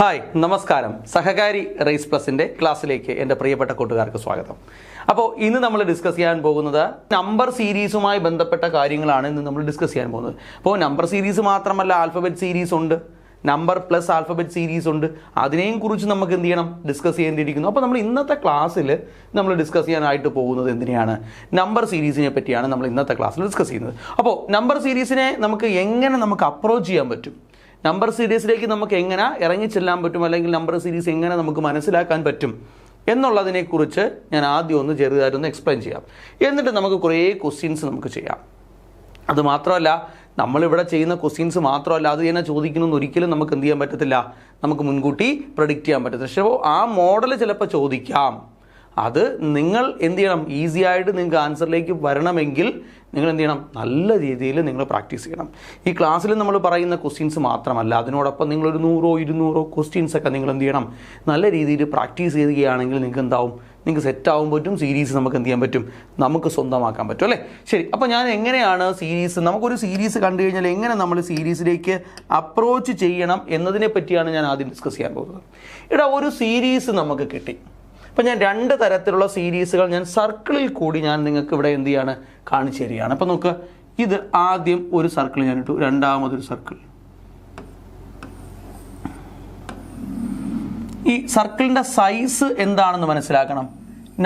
Hi നമസ്കാരം. സഹകാരി raise പ്ലസിൻ്റെ ക്ലാസ്സിലേക്ക് എൻ്റെ പ്രിയപ്പെട്ട കൂട്ടുകാർക്ക് സ്വാഗതം. അപ്പോൾ ഇന്ന് നമ്മൾ ഡിസ്കസ് ചെയ്യാൻ പോകുന്നത് നമ്പർ സീരീസുമായി ബന്ധപ്പെട്ട കാര്യങ്ങളാണ് ഇന്ന് നമ്മൾ ഡിസ്കസ് ചെയ്യാൻ പോകുന്നത്. അപ്പോൾ നമ്പർ സീരീസ് മാത്രമല്ല, ആൽഫബറ്റ് സീരീസ് ഉണ്ട്, നമ്പർ പ്ലസ് ആൽഫബറ്റ് സീരീസ് ഉണ്ട്. അതിനെയും കുറിച്ച് നമുക്ക് എന്ത് ചെയ്യണം, ഡിസ്കസ് ചെയ്യേണ്ടിയിരിക്കുന്നു. അപ്പോൾ നമ്മൾ ഇന്നത്തെ ക്ലാസ്സിൽ നമ്മൾ ഡിസ്കസ് ചെയ്യാനായിട്ട് പോകുന്നത് എന്തിനെയാണ്, നമ്പർ സീരീസിനെ പറ്റിയാണ് നമ്മൾ ഇന്നത്തെ ക്ലാസ്സിൽ ഡിസ്കസ് ചെയ്യുന്നത്. അപ്പോൾ നമ്പർ സീരീസിനെ നമുക്ക് എങ്ങനെ അപ്രോച്ച് ചെയ്യാൻ പറ്റും, നമ്പർ സീരീസിലേക്ക് നമുക്ക് എങ്ങനെ ഇറങ്ങിച്ചെല്ലാൻ പറ്റും, അല്ലെങ്കിൽ നമ്പർ സീരീസ് എങ്ങനെ നമുക്ക് മനസ്സിലാക്കാൻ പറ്റും എന്നുള്ളതിനെക്കുറിച്ച് ഞാൻ ആദ്യം ഒന്ന് ചെറുതായിട്ടൊന്ന് എക്സ്പ്ലെയിൻ ചെയ്യാം. എന്നിട്ട് നമുക്ക് കുറേ ക്വസ്റ്റ്യൻസ് നമുക്ക് ചെയ്യാം. അതുമാത്രമല്ല, നമ്മളിവിടെ ചെയ്യുന്ന ക്വസ്റ്റ്യൻസ് മാത്രമല്ല, അത് തന്നെ ചോദിക്കണമെന്ന് ഒരിക്കലും നമുക്ക് എന്ത് ചെയ്യാൻ പറ്റത്തില്ല, നമുക്ക് മുൻകൂട്ടി പ്രഡിക്റ്റ് ചെയ്യാൻ പറ്റത്തില്ല. പക്ഷേ ആ മോഡൽ ചിലപ്പോൾ ചോദിക്കാം. അത് നിങ്ങൾ എന്ത് ചെയ്യണം, ഈസി ആയിട്ട് നിങ്ങൾക്ക് ആൻസറിലേക്ക് വരണമെങ്കിൽ നിങ്ങൾ എന്ത് ചെയ്യണം, നല്ല രീതിയിൽ നിങ്ങൾ പ്രാക്ടീസ് ചെയ്യണം. ഈ ക്ലാസ്സിൽ നമ്മൾ പറയുന്ന ക്വസ്റ്റ്യൻസ് മാത്രമല്ല, അതിനോടൊപ്പം നിങ്ങളൊരു 100-200 ക്വസ്റ്റ്യൻസ് ഒക്കെ നിങ്ങൾ എന്ത് ചെയ്യണം, നല്ല രീതിയിൽ പ്രാക്ടീസ് ചെയ്യുകയാണെങ്കിൽ നിങ്ങൾക്ക് എന്താവും, നിങ്ങൾക്ക് സെറ്റാവാൻ പറ്റും. സീരീസ് നമുക്ക് എന്ത് ചെയ്യാൻ പറ്റും, നമുക്ക് സ്വന്തമാക്കാൻ പറ്റും അല്ലേ. ശരി, അപ്പോൾ ഞാൻ എങ്ങനെയാണ് സീരീസ്, നമുക്കൊരു സീരീസ് കണ്ടു കഴിഞ്ഞാൽ എങ്ങനെ നമ്മൾ സീരീസിലേക്ക് അപ്രോച്ച് ചെയ്യണം എന്നതിനെ പറ്റിയാണ് ഞാൻ ആദ്യം ഡിസ്കസ് ചെയ്യാൻ പോകുന്നത്. ഇവിടെ ഒരു സീരീസ് നമുക്ക് കിട്ടി. അപ്പോൾ ഞാൻ 2 തരത്തിലുള്ള സീരീസുകൾ ഞാൻ സർക്കിളിൽ കൂടി ഞാൻ നിങ്ങൾക്ക് ഇവിടെ എന്ത് ചെയ്യാണ്, കാണിച്ചു തരികയാണ്. അപ്പോൾ നോക്കുക, ഇത് ആദ്യം ഒരു സർക്കിൾ ഞാൻ ഇട്ടു, രണ്ടാമതൊരു സർക്കിൾ. ഈ സർക്കിളിൻ്റെ സൈസ് എന്താണെന്ന് മനസ്സിലാക്കണം,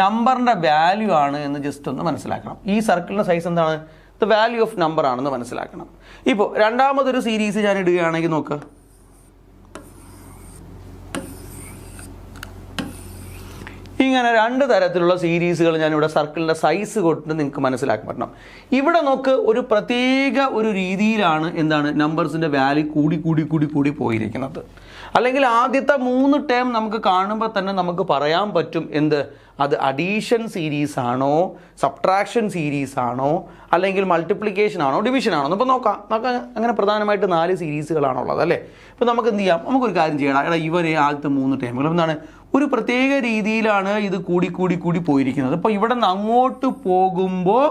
നമ്പറിൻ്റെ വാല്യൂ ആണ് എന്ന് ജസ്റ്റ് ഒന്ന് മനസ്സിലാക്കണം. ഈ സർക്കിളിൻ്റെ സൈസ് എന്താണ്, ദ വാല്യൂ ഓഫ് നമ്പർ ആണെന്ന് മനസ്സിലാക്കണം. ഇപ്പോൾ രണ്ടാമതൊരു സീരീസ് ഞാൻ ഇടുകയാണെങ്കിൽ നോക്കുക, ഇങ്ങനെ 2 തരത്തിലുള്ള സീരീസുകൾ ഞാനിവിടെ സർക്കിളിൻ്റെ സൈസ് കൊണ്ട് നിങ്ങൾക്ക് മനസ്സിലാക്കാൻ പറ്റണം. ഇവിടെ നോക്ക്, ഒരു പ്രത്യേക ഒരു രീതിയിലാണ് എന്താണ് നമ്പേഴ്സിൻ്റെ വാല്യൂ കൂടി പോയിരിക്കുന്നത്. അല്ലെങ്കിൽ ആദ്യത്തെ 3 ടേം നമുക്ക് കാണുമ്പോൾ തന്നെ നമുക്ക് പറയാൻ പറ്റും എന്ത്, അത് അഡീഷൻ സീരീസ് ആണോ, സബ്ട്രാക്ഷൻ സീരീസ് ആണോ, അല്ലെങ്കിൽ മൾട്ടിപ്ലിക്കേഷൻ ആണോ, ഡിവിഷൻ ആണോ. അപ്പോൾ നോക്കാം, അങ്ങനെ പ്രധാനമായിട്ട് 4 സീരീസുകളാണുള്ളത് അല്ലേ. ഇപ്പോൾ നമുക്ക് എന്ത് ചെയ്യാം, നമുക്കൊരു കാര്യം ചെയ്യണം. എടാ, ഇവരെ ആദ്യത്തെ 3 ടേമുകൾ എന്താണ്, ഒരു പ്രത്യേക രീതിയിലാണ് ഇത് കൂടി പോയിരിക്കുന്നത്. അപ്പോൾ ഇവിടെ നിന്ന് അങ്ങോട്ട് പോകുമ്പോൾ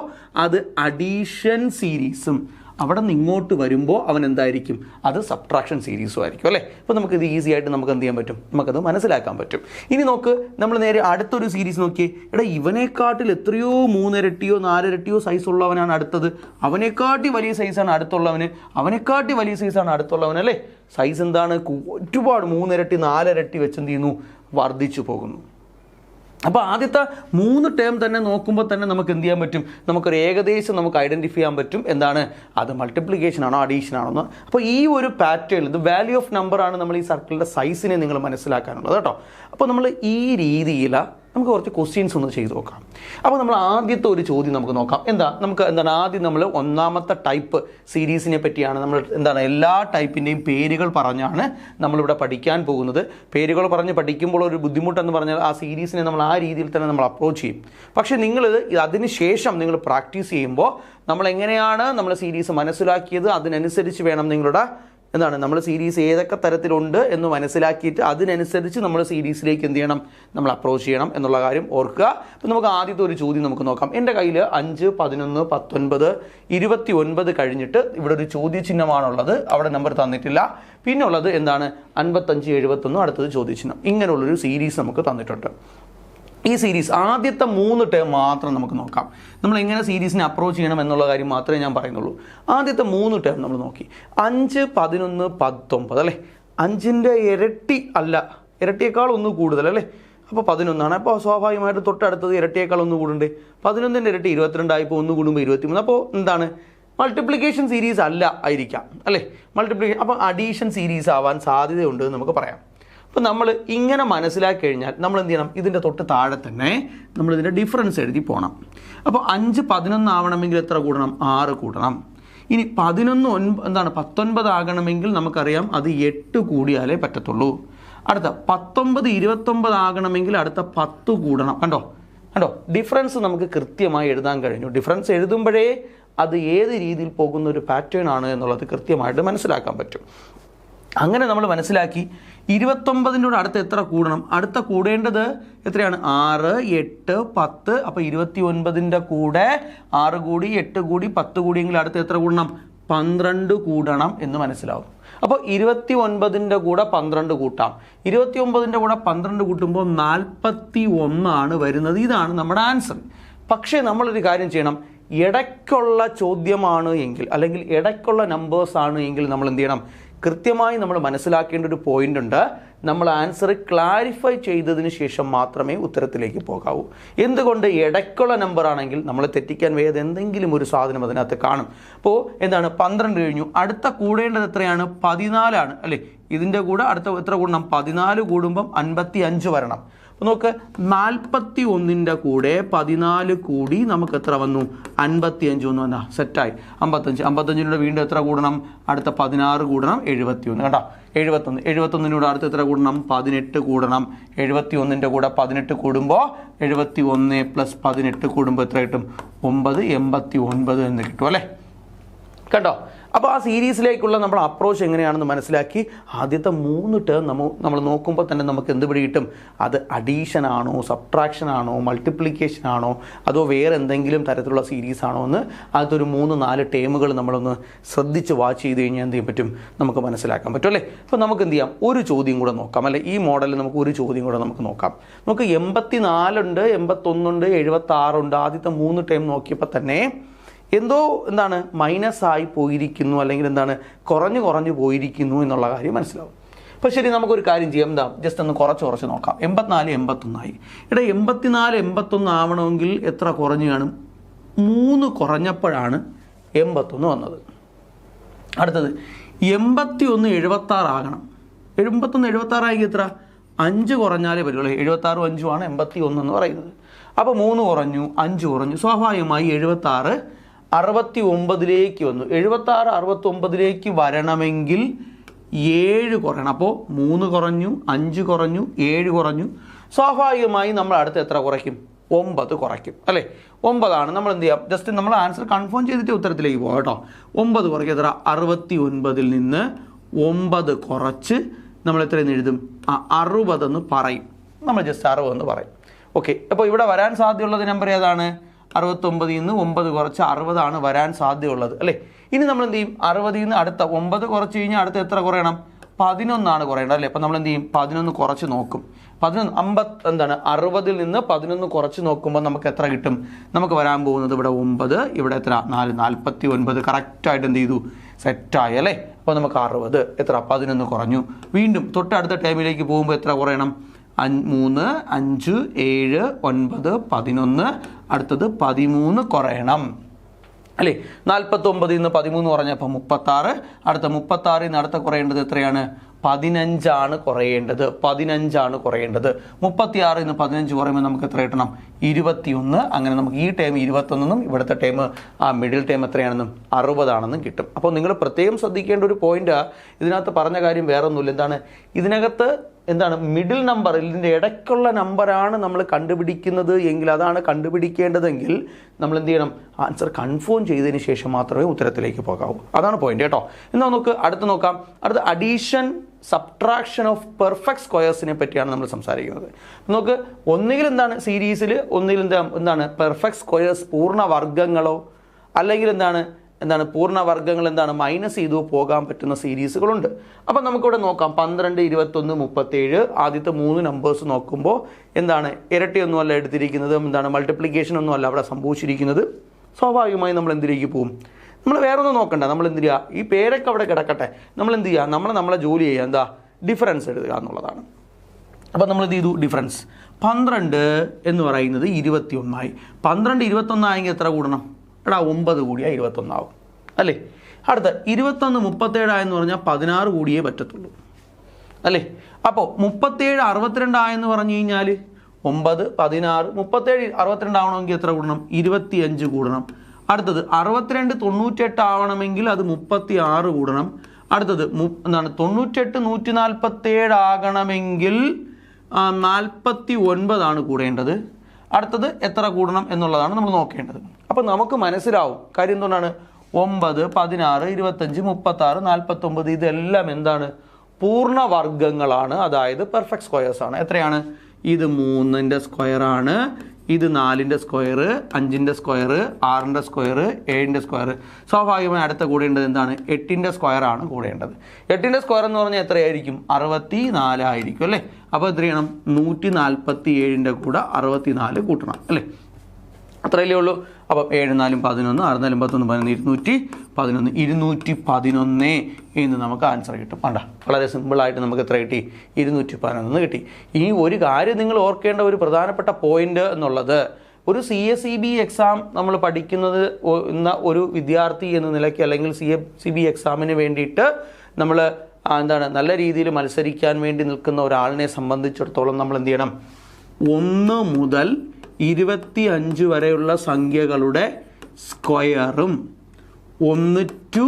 അത് അഡീഷൻ സീരീസും, അവിടെ നിന്ന് ഇങ്ങോട്ട് വരുമ്പോൾ അവൻ എന്തായിരിക്കും, അത് സബ്ട്രാക്ഷൻ സീരീസും ആയിരിക്കും അല്ലേ. അപ്പോൾ നമുക്കിത് ഈസി ആയിട്ട് നമുക്ക് എന്ത് ചെയ്യാൻ പറ്റും, നമുക്കത് മനസ്സിലാക്കാൻ പറ്റും. ഇനി നോക്ക്, നമ്മൾ നേരെ അടുത്തൊരു സീരീസ് നോക്കിയേ. എടാ, ഇവനെക്കാട്ടിൽ എത്രയോ 3 ഇരട്ടിയോ 4 ഇരട്ടിയോ സൈസ് ഉള്ളവനാണ് അടുത്തത്, അവനെക്കാട്ടി വലിയ സൈസാണ് അടുത്തുള്ളവന്, അവനെക്കാട്ടി വലിയ സൈസാണ് അടുത്തുള്ളവൻ അല്ലേ. സൈസ് എന്താണ്, ഒരുപാട് 3 ഇരട്ടി 4 ഇരട്ടി വെച്ച് എന്ത് ചെയ്യുന്നു, വർദ്ധിച്ചു പോകുന്നു. അപ്പോൾ ആദ്യത്തെ 3 ടേം തന്നെ നോക്കുമ്പോൾ തന്നെ നമുക്ക് എന്ത് ചെയ്യാൻ പറ്റും, നമുക്കൊരു ഏകദേശം നമുക്ക് ഐഡൻറ്റിഫൈ ചെയ്യാൻ പറ്റും എന്താണ്, അത് മൾട്ടിപ്ലിക്കേഷൻ ആണോ അഡീഷൻ ആണോ എന്ന്. അപ്പോൾ ഈ ഒരു പാറ്റേൺ, ഇത് വാല്യൂ ഓഫ് നമ്പർ ആണ് നമ്മൾ ഈ സർക്കിളിൻ്റെ സൈസിനെ നിങ്ങൾ മനസ്സിലാക്കാനുള്ളത് കേട്ടോ. അപ്പോൾ നമ്മൾ ഈ രീതിയിൽ നമുക്ക് കുറച്ച് ക്വസ്റ്റ്യൻസ് ഒന്ന് ചെയ്ത് നോക്കാം. അപ്പോൾ നമ്മൾ ആദ്യത്തെ ഒരു ചോദ്യം നമുക്ക് നോക്കാം. എന്താണ് ആദ്യം നമ്മൾ 1ാമത്തെ ടൈപ്പ് സീരീസിനെ പറ്റിയാണ് നമ്മൾ എല്ലാ ടൈപ്പിൻ്റെയും പേരുകൾ പറഞ്ഞാണ് നമ്മളിവിടെ പഠിക്കാൻ പോകുന്നത്. പേരുകൾ പറഞ്ഞ് പഠിക്കുമ്പോൾ ഒരു ബുദ്ധിമുട്ടെന്ന് പറഞ്ഞാൽ ആ സീരീസിനെ നമ്മൾ ആ രീതിയിൽ തന്നെ നമ്മൾ അപ്രോച്ച് ചെയ്യും. പക്ഷേ നിങ്ങൾ അതിന് ശേഷം നിങ്ങൾ പ്രാക്ടീസ് ചെയ്യുമ്പോൾ നമ്മൾ എങ്ങനെയാണ് നമ്മൾ സീരീസ് മനസ്സിലാക്കിയത്, അതിനനുസരിച്ച് വേണം നിങ്ങളുടെ നമ്മൾ സീരീസ് ഏതൊക്കെ തരത്തിലുണ്ട് എന്ന് മനസ്സിലാക്കിയിട്ട് അതിനനുസരിച്ച് നമ്മൾ സീരീസിലേക്ക് എന്ത് ചെയ്യണം, നമ്മൾ അപ്രോച്ച് ചെയ്യണം എന്നുള്ള കാര്യം ഓർക്കുക. അപ്പോൾ നമുക്ക് ആദ്യത്തെ ഒരു ചോദ്യം നമുക്ക് നോക്കാം. എൻ്റെ കയ്യിൽ 5, 11, 19, 29 കഴിഞ്ഞിട്ട് ഇവിടെ ഒരു ചോദ്യചിഹ്നമാണുള്ളത്, അവിടെ നമ്പർ തന്നിട്ടില്ല. പിന്നെ ഉള്ളത് എന്താണ്, 55, 71, അടുത്തത് ചോദ്യചിഹ്നം. ഇങ്ങനെയുള്ളൊരു സീരീസ് നമുക്ക് തന്നിട്ടുണ്ട്. ഈ സീരീസ് ആദ്യത്തെ 3 ടേം മാത്രം നമുക്ക് നോക്കാം. നമ്മൾ എങ്ങനെ സീരീസിനെ അപ്രോച്ച് ചെയ്യണം എന്നുള്ള കാര്യം മാത്രമേ ഞാൻ പറയുന്നുള്ളൂ. ആദ്യത്തെ 3 ടേം നമ്മൾ നോക്കി, 5, 11, 19 അല്ലേ. 5ൻ്റെ ഇരട്ടി അല്ല, ഇരട്ടിയേക്കാൾ ഒന്ന് കൂടുതൽ അല്ലേ. അപ്പോൾ 11 അപ്പോൾ സ്വാഭാവികമായിട്ട് തൊട്ടടുത്തത് ഇരട്ടിയേക്കാൾ ഒന്ന് കൂടുണ്ട്. 11ൻ്റെ ഇരട്ടി 22 ആയിപ്പോൾ ഒന്ന് കൂടുമ്പോൾ 23. അപ്പോൾ എന്താണ്, മൾട്ടിപ്ലിക്കേഷൻ സീരീസ് അല്ല ആയിരിക്കാം അല്ലേ, മൾട്ടിപ്ലിക്കേഷൻ. അപ്പോൾ അഡീഷൻ സീരീസ് ആവാൻ സാധ്യതയുണ്ട് എന്ന് നമുക്ക് പറയാം. അപ്പോൾ നമ്മൾ ഇങ്ങനെ മനസ്സിലാക്കി കഴിഞ്ഞാൽ നമ്മൾ എന്ത് ചെയ്യണം, ഇതിൻ്റെ തൊട്ട് താഴെ തന്നെ നമ്മളിതിൻ്റെ ഡിഫറൻസ് എഴുതി പോകണം. അപ്പോൾ 5, 11 ആവണമെങ്കിൽ എത്ര കൂടണം, 6 കൂടണം. ഇനി 19 ആകണമെങ്കിൽ നമുക്കറിയാം അത് 8 കൂടിയാലേ പറ്റത്തുള്ളൂ. അടുത്ത 19, 29 ആകണമെങ്കിൽ അടുത്ത 10 കൂടണം. കണ്ടോ ഡിഫറൻസ് നമുക്ക് കൃത്യമായി എഴുതാൻ കഴിഞ്ഞു. ഡിഫറൻസ് എഴുതുമ്പോഴേ അത് ഏത് രീതിയിൽ പോകുന്ന ഒരു പാറ്റേൺ ആണ് എന്നുള്ളത് കൃത്യമായിട്ട് മനസ്സിലാക്കാൻ പറ്റും. അങ്ങനെ നമ്മൾ മനസ്സിലാക്കി. 29ൻ്റെ കൂടെ അടുത്ത് എത്ര കൂടണം, അടുത്ത കൂടേണ്ടത് എത്രയാണ്, 6, 8, 10. അപ്പോൾ 29ൻ്റെ കൂടെ 6 കൂടി 8 കൂടി 10 കൂടിയെങ്കിൽ അടുത്ത് എത്ര കൂടണം, 12 കൂടണം എന്ന് മനസ്സിലാവും. അപ്പോൾ 29ൻ്റെ കൂടെ 12 കൂട്ടാം. 29ൻ്റെ കൂടെ 12 കൂട്ടുമ്പോൾ 41 വരുന്നത്. ഇതാണ് നമ്മുടെ ആൻസർ. പക്ഷേ നമ്മളൊരു കാര്യം ചെയ്യണം, ഇടയ്ക്കുള്ള ചോദ്യമാണ് എങ്കിൽ അല്ലെങ്കിൽ ഇടയ്ക്കുള്ള നമ്പേഴ്സ് ആണ് എങ്കിൽ നമ്മൾ എന്ത് ചെയ്യണം, കൃത്യമായി നമ്മൾ മനസ്സിലാക്കേണ്ട ഒരു പോയിന്റ് ഉണ്ട്. നമ്മൾ ആൻസർ ക്ലാരിഫൈ ചെയ്തതിന് ശേഷം മാത്രമേ ഉത്തരത്തിലേക്ക് പോകാവൂ. എന്തുകൊണ്ട്? ഇടയ്ക്കുള്ള നമ്പർ ആണെങ്കിൽ നമ്മൾ തെറ്റിക്കാൻ വേറെ എന്തെങ്കിലും ഒരു സാധനം അതിനകത്ത് കാണും. അപ്പോൾ എന്താണ്, 12 കഴിഞ്ഞു, അടുത്ത കൂടേണ്ടത് എത്രയാണ്? 14 ആണ് അല്ലേ? ഇതിൻ്റെ കൂടെ അടുത്ത എത്ര കൂടണം? 14 കൂടുമ്പം 55 വരണം. അപ്പോൾ നോക്ക്, 41ൻ്റെ കൂടെ 14 കൂടി നമുക്ക് എത്ര വന്നു? 55 വന്നു. എന്നാ സെറ്റായി. 55 വീണ്ടും എത്ര കൂടണം? അടുത്ത 16 കൂടണം, 71. കേട്ടോ, 71 അടുത്ത് എത്ര കൂടണം? 18 കൂടണം. 71ൻ്റെ കൂടെ 18 കൂടുമ്പോൾ 71 + 18 കൂടുമ്പോൾ എത്ര കിട്ടും? 9, 89 എന്ന് കിട്ടും അല്ലേ? കണ്ടോ? അപ്പോൾ ആ സീരീസിലേക്കുള്ള നമ്മൾ അപ്രോച്ച് എങ്ങനെയാണെന്ന് മനസ്സിലാക്കി ആദ്യത്തെ 3 ടേം നമ്മൾ നോക്കുമ്പോൾ തന്നെ നമുക്ക് എന്ത് പിടികിട്ടും? അത് അഡീഷൻ ആണോ, സബ്ട്രാക്ഷൻ ആണോ, മൾട്ടിപ്ലിക്കേഷൻ ആണോ, അതോ വേറെ എന്തെങ്കിലും തരത്തിലുള്ള സീരീസ് ആണോ എന്ന് അതൊരു 3-4 ടേമുകൾ നമ്മളൊന്ന് ശ്രദ്ധിച്ച് വാച്ച് ചെയ്ത് കഴിഞ്ഞാൽ എന്ത് ചെയ്യാൻ പറ്റും? നമുക്ക് മനസ്സിലാക്കാൻ പറ്റും അല്ലേ? അപ്പോൾ നമുക്ക് എന്ത് ചെയ്യാം, ഒരു ചോദ്യം കൂടെ നോക്കാം അല്ലേ? ഈ മോഡലിൽ നമുക്ക് ഒരു ചോദ്യം കൂടെ നമുക്ക് നോക്കാം. നമുക്ക് 84 ഉണ്ട്, 81 ഉണ്ട്, 76 ഉണ്ട്. ആദ്യത്തെ 3 ടേം നോക്കിയപ്പോൾ തന്നെ എന്തോ എന്താണ് മൈനസ് ആയി പോയിരിക്കുന്നു, അല്ലെങ്കിൽ എന്താണ് കുറഞ്ഞു പോയിരിക്കുന്നു എന്നുള്ള കാര്യം മനസ്സിലാവും. അപ്പോൾ ശരി, നമുക്കൊരു കാര്യം ചെയ്യാം. എന്താ, ജസ്റ്റ് ഒന്ന് കുറച്ച് നോക്കാം. 84 81 ആയി. 84 81 ആവണമെങ്കിൽ എത്ര കുറഞ്ഞു കാണും? 3 കുറഞ്ഞപ്പോഴാണ് 81 വന്നത്. അടുത്തത് 81 76 ആകണം. 81 76 ആയി എത്ര? 5 കുറഞ്ഞാലേ വരുള്ളൂ. 76 5 ആണ് 81 എന്ന് പറയുന്നത്. അപ്പോൾ 3 കുറഞ്ഞു, 5 കുറഞ്ഞു, സ്വാഭാവികമായി 76 69ലേക്ക് വന്നു. 76 69ലേക്ക് വരണമെങ്കിൽ 7 കുറയണം. അപ്പോൾ 3 കുറഞ്ഞു, 5 കുറഞ്ഞു, 7 കുറഞ്ഞു. സ്വാഭാവികമായി നമ്മൾ അടുത്ത് എത്ര കുറയ്ക്കും? 9 കുറയ്ക്കും അല്ലേ? 9 ആണ്. നമ്മൾ എന്ത് ചെയ്യാം, ജസ്റ്റ് നമ്മൾ ആൻസർ കൺഫേം ചെയ്തിട്ട് ഉത്തരത്തിലേക്ക് പോകാം കേട്ടോ. 9 കുറയ്ക്കുക എത്ര? 69ൽ നിന്ന് 9 കുറച്ച് നമ്മൾ എത്രയെന്ന് എഴുതും? 60 എന്ന് പറയും. നമ്മൾ ജസ്റ്റ് 60 എന്ന് പറയും. ഓക്കെ, അപ്പോൾ ഇവിടെ വരാൻ സാധ്യതയുള്ളത് നമ്പർ ഏതാണ്? 69ൽ നിന്ന് 9 കുറച്ച് 60 ആണ് വരാൻ സാധ്യതയുള്ളത് അല്ലേ? ഇനി നമ്മൾ എന്ത് ചെയ്യും? 60ൽ നിന്ന് അടുത്ത 9 കുറച്ച് കഴിഞ്ഞാൽ അടുത്ത എത്ര കുറയണം? 11 ആണ് കുറയേണ്ടത് അല്ലേ? അപ്പം നമ്മൾ എന്ത് ചെയ്യും? 11 കുറച്ച് നോക്കും. 60ൽ നിന്ന് 11 കുറച്ച് നോക്കുമ്പോൾ നമുക്ക് എത്ര കിട്ടും? നമുക്ക് വരാൻ പോകുന്നത് ഇവിടെ 9, ഇവിടെ എത്ര? 4, 49. കറക്റ്റായിട്ട് എന്ത് ചെയ്തു? സെറ്റായി അല്ലേ? അപ്പോൾ നമുക്ക് 60 എത്ര? 11 കുറഞ്ഞു. വീണ്ടും തൊട്ടടുത്ത ടൈമിലേക്ക് പോകുമ്പോൾ എത്ര കുറയണം? 3, 5, 7, 9, 11. അടുത്തത് 13 കുറയണം അല്ലേ? 49ൽ നിന്ന് 13 കുറഞ്ഞപ്പോൾ 36. അടുത്ത 36ൽ നിന്ന് അടുത്ത കുറയേണ്ടത് എത്രയാണ്? 15 ആണ് കുറയേണ്ടത്. 36ൽ നിന്ന് 15 കുറയുമ്പോൾ നമുക്ക് എത്ര കിട്ടണം? 21. അങ്ങനെ നമുക്ക് ഈ ടൈം 21 ഇവിടുത്തെ ടൈം ആ മിഡിൽ ടൈം എത്രയാണെന്നും 60 ആണെന്നും കിട്ടും. അപ്പോൾ നിങ്ങൾ പ്രത്യേകം ശ്രദ്ധിക്കേണ്ട ഒരു പോയിന്റ്, ഇതിനകത്ത് പറഞ്ഞ കാര്യം വേറെ ഒന്നുമില്ല. എന്താണ് ഇതിനകത്ത്? എന്താണ് മിഡിൽ നമ്പർ, ഇതിൻ്റെ ഇടയ്ക്കുള്ള നമ്പറാണ് നമ്മൾ കണ്ടുപിടിക്കുന്നത് എങ്കിൽ, അതാണ് കണ്ടുപിടിക്കേണ്ടതെങ്കിൽ നമ്മൾ എന്ത് ചെയ്യണം? ആൻസർ കൺഫേം ചെയ്തതിന് ശേഷം മാത്രമേ ഉത്തരത്തിലേക്ക് പോകാവൂ. അതാണ് പോയിന്റ് കേട്ടോ. എന്നാൽ നമുക്ക് അടുത്ത് നോക്കാം. അടുത്ത അഡീഷൻ സബ്ട്രാക്ഷൻ ഓഫ് പെർഫെക്റ്റ് സ്ക്വയേഴ്സിനെ പറ്റിയാണ് നമ്മൾ സംസാരിക്കുന്നത്. നമുക്ക് ഒന്നുകിൽ എന്താണ് സീരീസിൽ, ഒന്നുകിൽ എന്താണ് പെർഫെക്റ്റ് സ്ക്വയേഴ്സ് പൂർണ്ണവർഗ്ഗങ്ങളോ, അല്ലെങ്കിൽ എന്താണ് പൂർണ്ണവർഗ്ഗങ്ങൾ മൈനസ് ചെയ്തു പോകാൻ പറ്റുന്ന സീരീസുകളുണ്ട്. അപ്പം നമുക്കിവിടെ നോക്കാം. 12, 21, 37 ആദ്യത്തെ 3 നമ്പേഴ്സ് നോക്കുമ്പോൾ എന്താണ് ഇരട്ടിയൊന്നുമല്ല എടുത്തിരിക്കുന്നത്, മൾട്ടിപ്ലിക്കേഷൻ ഒന്നുമല്ല അവിടെ സംഭവിച്ചിരിക്കുന്നത്. സ്വാഭാവികമായി നമ്മൾ എന്തിലേക്ക് പോകും? നമ്മൾ വേറെ ഒന്നും നോക്കണ്ട. നമ്മൾ എന്ത് ചെയ്യുക? ഈ പേരൊക്കെ അവിടെ കിടക്കട്ടെ. നമ്മൾ എന്ത് ചെയ്യുക? നമ്മളെ ജോലി ചെയ്യുക. എന്താ? ഡിഫറൻസ് എഴുതുക എന്നുള്ളതാണ്. അപ്പം നമ്മൾ എന്ത് ചെയ്തു? ഡിഫറൻസ് 12 എന്ന് പറയുന്നത് 21 ആയി. 12 21 ആയെങ്കിൽ എത്ര കൂടണം? 9 കൂടിയാൽ 21 ആവും അല്ലേ? അടുത്ത 21 37 ആയെന്ന് പറഞ്ഞാൽ 16 കൂടിയേ പറ്റത്തുള്ളൂ അല്ലേ? അപ്പോൾ 37 62 ആയെന്ന് പറഞ്ഞു കഴിഞ്ഞാൽ 9, 16, 37 62 ആവണമെങ്കിൽ എത്ര കൂടണം? 25 കൂടണം. അടുത്തത് 62 98 ആവണമെങ്കിൽ അത് 36 കൂടണം. അടുത്തത് 98 147 ആകണമെങ്കിൽ 49 ആണ് കൂടേണ്ടത്. അടുത്തത് എത്ര കൂടണം എന്നുള്ളതാണ് നമ്മൾ നോക്കേണ്ടത്. അപ്പം നമുക്ക് മനസ്സിലാവും കാര്യം എന്തുകൊണ്ടാണ്? 9, 16, 25, 36, 49 ഇതെല്ലാം എന്താണ്? പൂർണ്ണവർഗ്ഗങ്ങളാണ്, അതായത് പെർഫെക്റ്റ് സ്ക്വയേഴ്സ് ആണ്. എത്രയാണ്? ഇത് 3ന്റെ സ്ക്വയർ ആണ്, ഇത് 4ൻ്റെ സ്ക്വയർ, 5ൻ്റെ സ്ക്വയർ, 6ൻ്റെ സ്ക്വയർ, 7ൻ്റെ സ്ക്വയർ. സ്വാഭാവികമായി അടുത്ത കൂടേണ്ടത് എന്താണ്? 8ൻ്റെ സ്ക്വയർ ആണ് കൂടേണ്ടത്. 8ൻ്റെ സ്ക്വയർ എന്ന് പറഞ്ഞാൽ എത്രയായിരിക്കും? 64 ആയിരിക്കും അല്ലേ? അപ്പോൾ എത്ര ചെയ്യണം? 147ൻ്റെ കൂടെ 64 കൂട്ടണം അല്ലേ? അത്രയല്ലേ ഉള്ളൂ. അപ്പം 7 4 11, 6 4 11 211, 211 എന്ന് നമുക്ക് ആൻസർ കിട്ടും. വേണ്ട, വളരെ സിമ്പിളായിട്ട് നമുക്ക് എത്ര കിട്ടി? 211 കിട്ടി. ഇനി ഒരു കാര്യം നിങ്ങൾ ഓർക്കേണ്ട ഒരു പ്രധാനപ്പെട്ട പോയിന്റ് എന്നുള്ളത്, ഒരു CSEB എക്സാം നമ്മൾ പഠിക്കുന്നത് ഒരു വിദ്യാർത്ഥി എന്ന നിലയ്ക്ക്, അല്ലെങ്കിൽ CSEB എക്സാമിന് വേണ്ടിയിട്ട് നമ്മൾ നല്ല രീതിയിൽ മത്സരിക്കാൻ വേണ്ടി നിൽക്കുന്ന ഒരാളിനെ സംബന്ധിച്ചിടത്തോളം നമ്മൾ എന്ത് ചെയ്യണം? 1 മുതൽ 25 വരെയുള്ള സംഖ്യകളുടെ സ്ക്വയറും 1 to